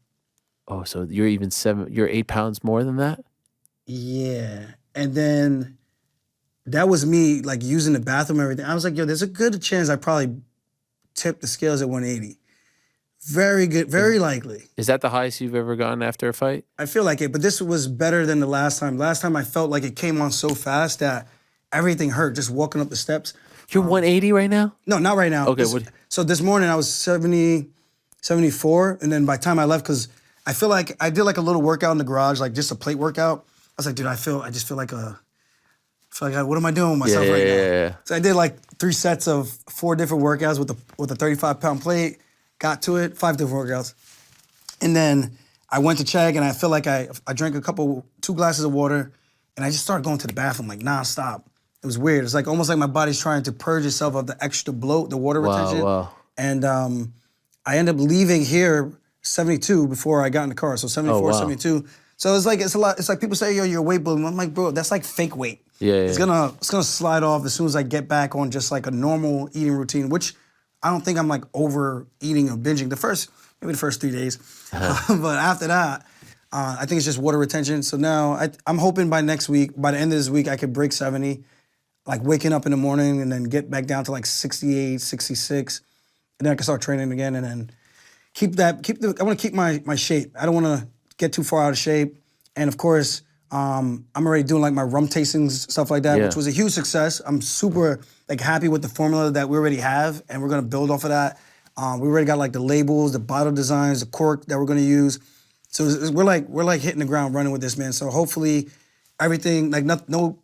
Oh, so you're you're 8 pounds more than that? Yeah. And then that was me like using the bathroom and everything. I was like, yo, there's a good chance I probably tipped the scales at 180. Very good, very likely. Is that the highest you've ever gone after a fight? I feel like it, but this was better than the last time. Last time I felt like it came on so fast that everything hurt just walking up the steps. You're 180 right now? No, not right now. Okay. So this morning I was 70, 74, and then by the time I left, because I feel like I did like a little workout in the garage, like just a plate workout. I was like, dude, I just feel like what am I doing with myself right now? Yeah. So I did like 3 sets of 4 different workouts with a 35-pound plate. Got to it, 5 different workouts. And then I went to check, and I feel like I drank 2 glasses of water, and I just started going to the bathroom like nonstop. It was weird. It's like almost like my body's trying to purge itself of the extra bloat, the water retention. Wow. And I ended up leaving here 72 before I got in the car. So 74, 72. So it's a lot. It's like people say, yo, you're weight bullying. I'm like, bro, that's like fake weight. Yeah. It's gonna slide off as soon as I get back on just like a normal eating routine, which I don't think I'm like overeating or binging maybe the first 3 days. But after that, I think it's just water retention. So now I'm hoping by next week, by the end of this week, I could break 70, like waking up in the morning and then get back down to like 68, 66. And then I can start training again and then I want to keep my shape. I don't want to get too far out of shape. And of course, I'm already doing like my rum tastings, stuff like that, which was a huge success. I'm super like happy with the formula that we already have, and we're gonna build off of that. We already got like the labels, the bottle designs, the cork that we're gonna use. So we're like hitting the ground running with this, man. So hopefully everything, like no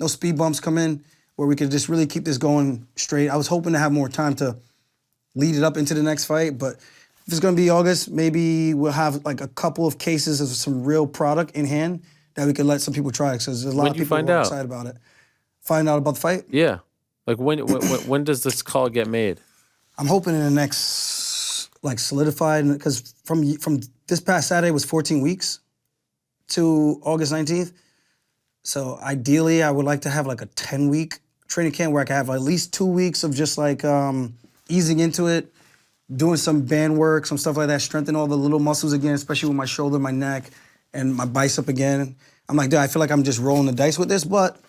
speed bumps come in, where we could just really keep this going straight. I was hoping to have more time to lead it up into the next fight, but if it's gonna be August, maybe we'll have like a couple of cases of some real product in hand that we could let some people try, because there's a lot of people who are excited about it. Find out about the fight? Yeah. Like when does this call get made? I'm hoping in the next, like solidified, because from this past Saturday was 14 weeks to August 19th. So ideally, I would like to have like a 10-week training camp where I can have at least 2 weeks of just like easing into it, doing some band work, some stuff like that, strengthen all the little muscles again, especially with my shoulder, my neck, and my bicep again. I'm like, dude, I feel like I'm just rolling the dice with this, but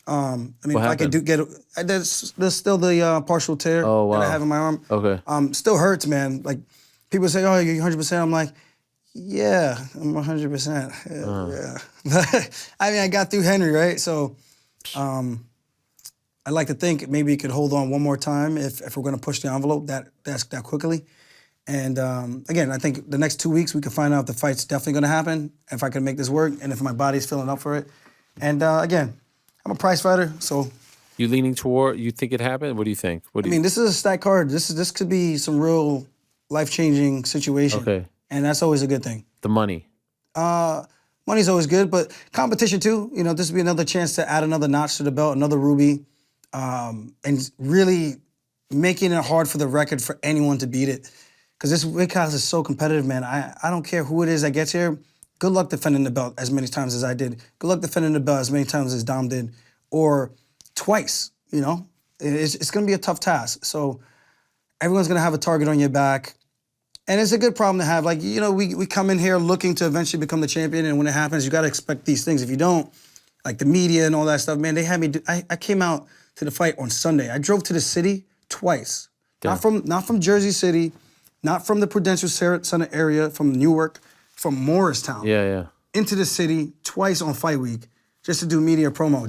I mean, if I could there's still the partial tear that I have in my arm. Okay. Still hurts, man. Like, people say, oh, you're 100%. I'm like, Yeah, I'm 100%. Yeah. I mean, I got through Henry, right? So I'd like to think maybe he could hold on one more time if we're going to push the envelope that quickly. And again, I think the next 2 weeks we can find out if the fight's definitely going to happen, if I can make this work, and if my body's filling up for it. And again, I'm a prize fighter, so. You leaning toward? You think it happened? What do you think? I mean, this is a stacked card. This could be some real life-changing situation. Okay. And that's always a good thing. The money. Money's always good, but competition too. You know, this would be another chance to add another notch to the belt, another ruby, and really making it hard for the record for anyone to beat it. Because this weight class is so competitive, man. I don't care who it is that gets here. Good luck defending the belt as many times as I did. Good luck defending the belt as many times as Dom did, or twice. You know, it's going to be a tough task. So everyone's going to have a target on your back. And it's a good problem to have. Like, you know, we come in here looking to eventually become the champion, and when it happens, you got to expect these things. If you don't, like the media and all that stuff, man, they had me I came out to the fight on Sunday. I drove to the city twice. Yeah. Not from Jersey City, not from the Prudential Center area, from Newark, from Morristown. Yeah. Into the city twice on fight week just to do media promo.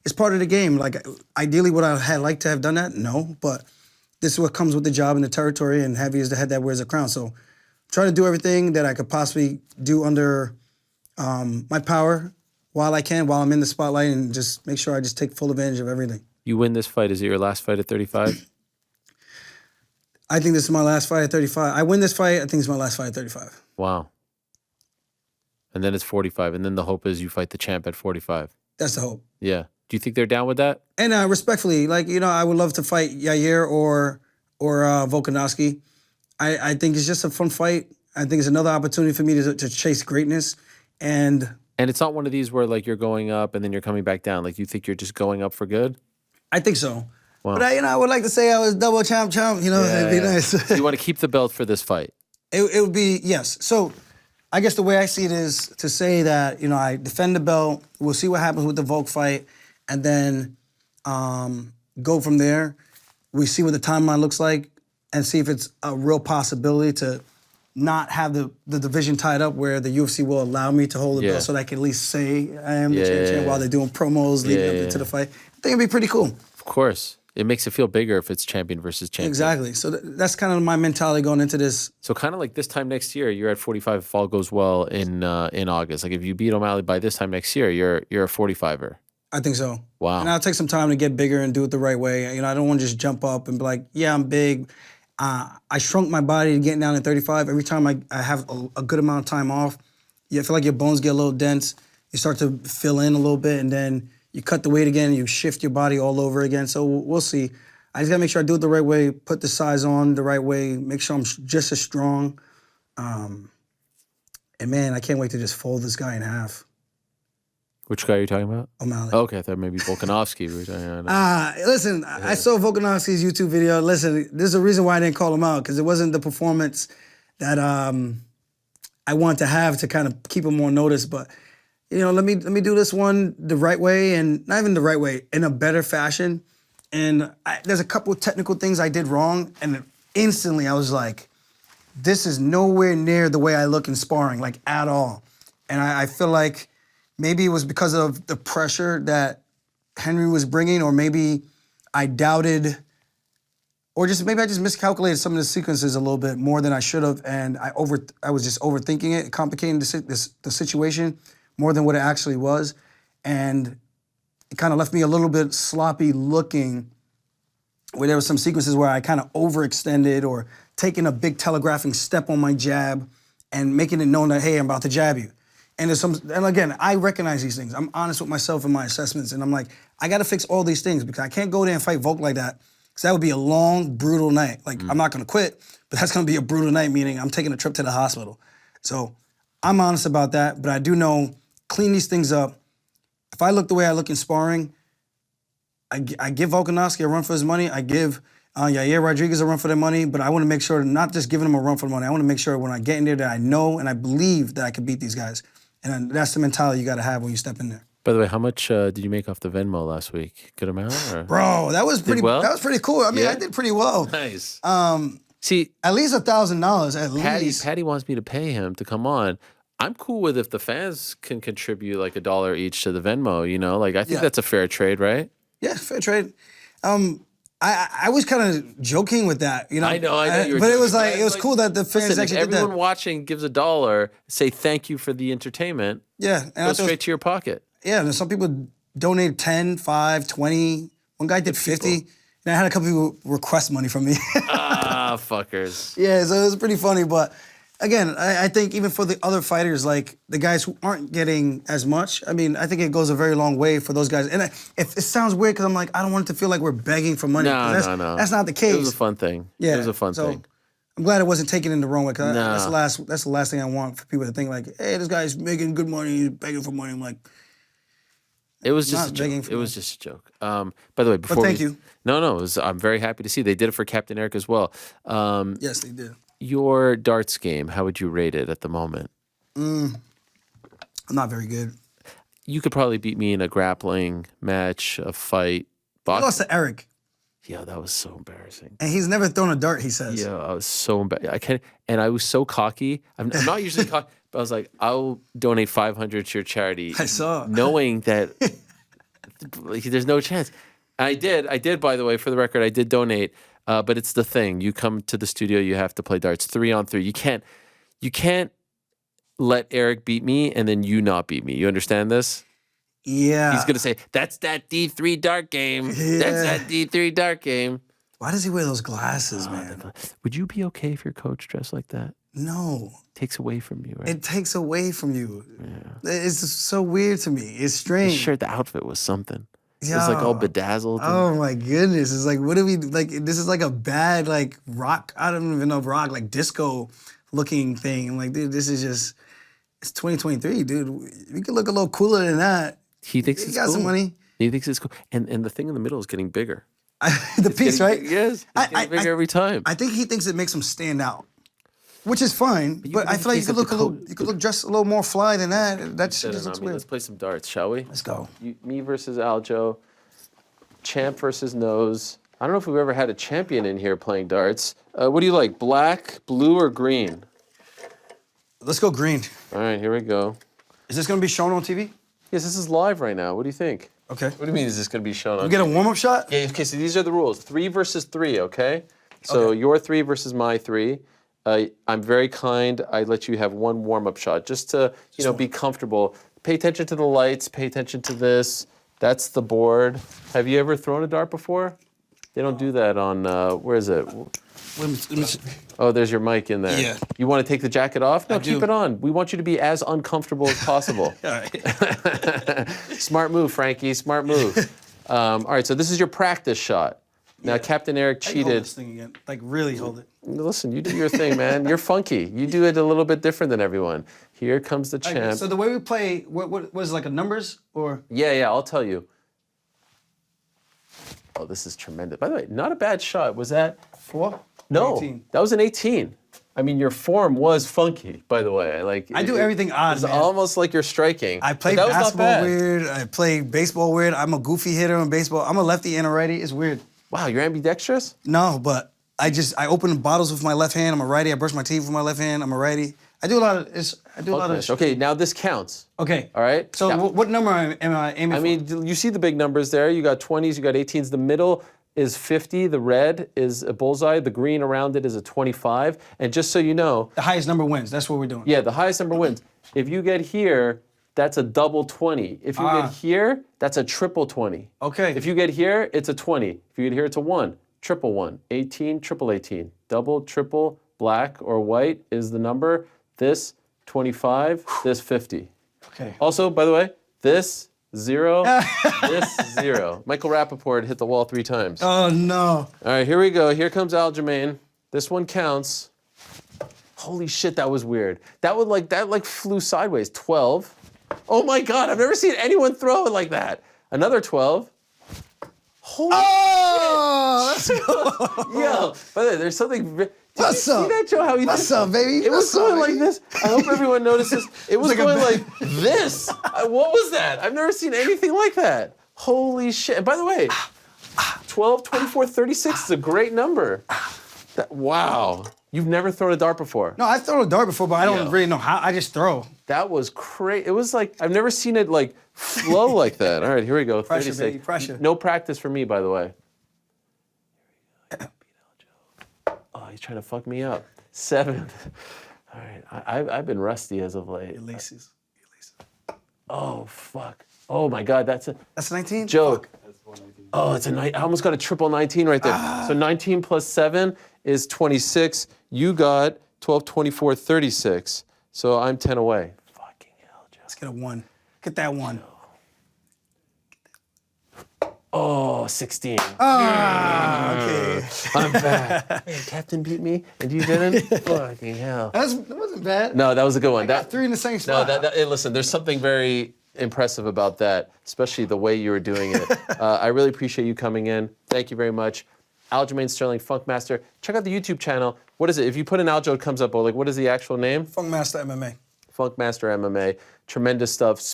It's part of the game. Like, ideally, would I had liked to have done that? No, but this is what comes with the job and the territory, and heavy is the head that wears the crown. So try to do everything that I could possibly do under my power while I'm in the spotlight, and just make sure I just take full advantage of everything. You win this fight. Is it your last fight at 35? I think this is my last fight at 35. I win this fight, I think it's my last fight at 35. Wow. And then it's 45, and then the hope is you fight the champ at 45. That's the hope. Yeah. Do you think they're down with that? And respectfully, like, you know, I would love to fight Yair or Volkanovski. I think it's just a fun fight. I think it's another opportunity for me to chase greatness. And it's not one of these where, like, you're going up and then you're coming back down. Like, you think you're just going up for good? I think so. Wow. But I would like to say I was double champ. You know, it'd be nice. So you want to keep the belt for this fight? It would be, yes. So I guess the way I see it is to say that, you know, I defend the belt. We'll see what happens with the Volk fight, and then go from there. We see what the timeline looks like and see if it's a real possibility to not have the division tied up where the UFC will allow me to hold the belt so that I can at least say I am the champion while they're doing promos leading up into the fight. I think it'd be pretty cool. Of course. It makes it feel bigger if it's champion versus champion. Exactly. So that's kind of my mentality going into this. So kind of like this time next year, you're at 45 if all goes well in August. Like, if you beat O'Malley by this time next year, you're a 45er. I think so. Wow. And I'll take some time to get bigger and do it the right way. You know, I don't want to just jump up and be like, yeah, I'm big. I shrunk my body to getting down to 35. Every time I have a good amount of time off, you feel like your bones get a little dense. You start to fill in a little bit, and then you cut the weight again, and you shift your body all over again. So we'll see. I just got to make sure I do it the right way, put the size on the right way, make sure I'm just as strong. And, man, I can't wait to just fold this guy in half. Which guy are you talking about? O'Malley. Oh, okay, I thought maybe Volkanovski. Listen, I saw Volkanovski's YouTube video. Listen, there's a reason why I didn't call him out, because it wasn't the performance that I want to have to kind of keep him on notice. But, you know, let me do this one the right way, and not even the right way, in a better fashion. And there's a couple of technical things I did wrong, and instantly I was like, this is nowhere near the way I look in sparring, like, at all. And I feel like maybe it was because of the pressure that Henry was bringing, or maybe I doubted, or just maybe I just miscalculated some of the sequences a little bit more than I should have, and I was just overthinking it, complicating the situation more than what it actually was, and it kind of left me a little bit sloppy looking, where there were some sequences where I kind of overextended or taking a big telegraphing step on my jab and making it known that, hey, I'm about to jab you. And again, I recognize these things. I'm honest with myself in my assessments, and I'm like, I got to fix all these things, because I can't go there and fight Volk like that, because that would be a long, brutal night. Like, I'm not going to quit, but that's going to be a brutal night, meaning I'm taking a trip to the hospital. So I'm honest about that, but I do know, clean these things up. If I look the way I look in sparring, I give Volkanovski a run for his money. I give Yair Rodriguez a run for their money, but I want to make sure, not just giving them a run for the money, I want to make sure when I get in there that I know and I believe that I can beat these guys. And that's the mentality you got to have when you step in there. By the way, how much did you make off the Venmo last week? Good amount? Or? Bro, that was pretty well? That was pretty cool. I mean, Yeah? I did pretty well. Nice. See, At least $1,000. At least. Patty wants me to pay him to come on. I'm cool with if the fans can contribute like $1 each to the Venmo. You know, like I think that's a fair trade, right? Yeah, fair trade. I was kind of joking with that, you know. I know. You were but it was joking, like it was cool that the fans listen, actually if did that. everyone watching gives $1, say thank you for the entertainment. Yeah, and go straight to your pocket. Yeah, and some people donated 10, 5, 20. One guy did 50. And I had a couple people request money from me. Fuckers. Yeah, so it was pretty funny. But again, I think even for the other fighters, like the guys who aren't getting as much, I mean, I think it goes a very long way for those guys. And if it sounds weird because I'm like, I don't want it to feel like we're begging for money. No. That's not the case. It was a fun thing. Yeah, it was a fun thing. I'm glad it wasn't taken in the wrong way. Cause that's the last thing I want for people to think like, hey, this guy's making good money, he's begging for money. I'm like, it was just a joke. It was just a joke. By the way, before thank you. No, I'm very happy to see they did it for Captain Eric as well. Yes, they did. Your darts game, how would you rate it at the moment? I'm not very good. You could probably beat me in a grappling match, a fight. I lost to Eric. Yeah, that was so embarrassing. And he's never thrown a dart, he says. Yeah, I was so embarrassed. I was so cocky. I'm not usually cocky, but I was like, I'll donate $500 to your charity. I saw. Knowing that there's no chance. I did, by the way, for the record, I did donate. But it's the thing. You come to the studio, you have to play darts 3-on-3. You can't let Eric beat me and then you not beat me. You understand this? Yeah. He's gonna say, that's that D3 dart game. Yeah. That's that D3 dart game. Why does he wear those glasses, man? Would you be okay if your coach dressed like that? No. Takes away from you, right? It takes away from you. Yeah. It's so weird to me. It's strange. The shirt, the outfit was something. Yo. It was like all bedazzled. Oh my goodness. It's like, what do we, like, this is like a bad, like, rock, I don't even know, rock, like disco looking thing. I'm like, dude, this is just, it's 2023, dude. We could look a little cooler than that. He thinks he it's got cool. some money. He thinks it's cool. And the thing in the middle is getting bigger. The piece, right? Yes. It's getting bigger every time. I think he thinks it makes him stand out, which is fine. But I feel like you could look just a little more fly than that. That shit just looks weird. Let's play some darts, shall we? Let's go. Me versus Aljo. Champ versus Nose. I don't know if we've ever had a champion in here playing darts. What do you like, black, blue, or green? Let's go green. All right, here we go. Is this going to be shown on TV? Yes, this is live right now. What do you think? Okay. What do you mean is this going to be shown on We get a TV? warm-up shot? Yeah, okay, so these are the rules. 3 versus 3, okay? So your 3 versus my 3. I'm very kind. I let you have one warm-up shot just to, be comfortable. Pay attention to the lights. Pay attention to this. That's the board. Have you ever thrown a dart before? They don't do that on, where is it? Let me see. Oh, there's your mic in there. Yeah. You want to take the jacket off? No, I keep do. it on. We want you to be as uncomfortable as possible. All right. Smart move, Frankie. Smart move. All right, so this is your practice shot. Now, Captain Eric I can hold cheated. this thing again. Like, really hold it. Listen, you do your thing, man. You're funky. You do it a little bit different than everyone. Here comes the champ. Okay, so the way we play, what is it, like a numbers or? Yeah, I'll tell you. Oh, this is tremendous. By the way, not a bad shot. Was that? 4? No, 18. that was an 18. I mean, your form was funky, by the way. I do everything odd, It's man. almost like you're striking. I play But that was not basketball bad. weird. I play baseball weird. I'm a goofy hitter in baseball. I'm a lefty and a righty. It's weird. Wow, you're ambidextrous? No, but I open bottles with my left hand. I'm a righty. I brush my teeth with my left hand. I'm a righty. I do a lot of. Okay, now this counts. Okay. All right? So Now, what number am I aiming for? I mean, you see the big numbers there. You got 20s, you got 18s. The middle is 50. The red is a bullseye. The green around it is a 25. And just so you know, the highest number wins. That's what we're doing. yeah, the highest number wins. If you get here, that's a double 20. If you get here, that's a triple 20. Okay. If you get here, it's a 20. If you get here, it's a 1. Triple 1. 18, triple 18. Double, triple, black or white is the number. This, 25. This, 50. Okay. Also, by the way, this, 0. This, 0. Michael Rappaport hit the wall 3 times. Oh no. All right, here we go. Here comes Aljamain. This one counts. Holy shit, that was weird. That flew sideways. 12. Oh my God, I've never seen anyone throw it like that. Another 12. Holy Let's go. Yo, by the way, there's something. Did What's you up? see that, Joe? How he What's did up, baby? It was What's up, going like baby? this. I hope everyone notices. It was like a going ba- like this. What was that? I've never seen anything like that. Holy shit. And by the way, 12, 24, 36 is a great number. Wow. You've never thrown a dart before? No, I've thrown a dart before, but I don't Yeah. really know how. I just throw. That was crazy. It was like, I've never seen it like flow like that. All right, here we go. Pressure, 36. baby, pressure. No practice for me, by the way. Oh, he's trying to fuck me up. 7th. All right, I've been rusty as of late. Laces. Oh, fuck. Oh, my God, that's a That's 19? joke. Fuck. Oh, it's a night. I almost got a triple 19 right there. So 19 plus 7 is 26. You got 12, 24, 36. So I'm 10 away. Fucking hell, Joe. Let's get a 1. Get that 1. Oh, 16. Okay. I'm back. Hey, Captain beat me and you didn't? Fucking hell. That wasn't bad. No, that was a good one. I got 3 in the same No, spot. hey, listen, there's something very impressive about that, especially the way you were doing it. I really appreciate you coming in. Thank you very much. Aljamain Sterling, Funkmaster. Check out the YouTube channel. What is it? If you put in Aljo, it comes up. Like, what is the actual name? Funkmaster MMA. Funkmaster MMA. Tremendous stuff.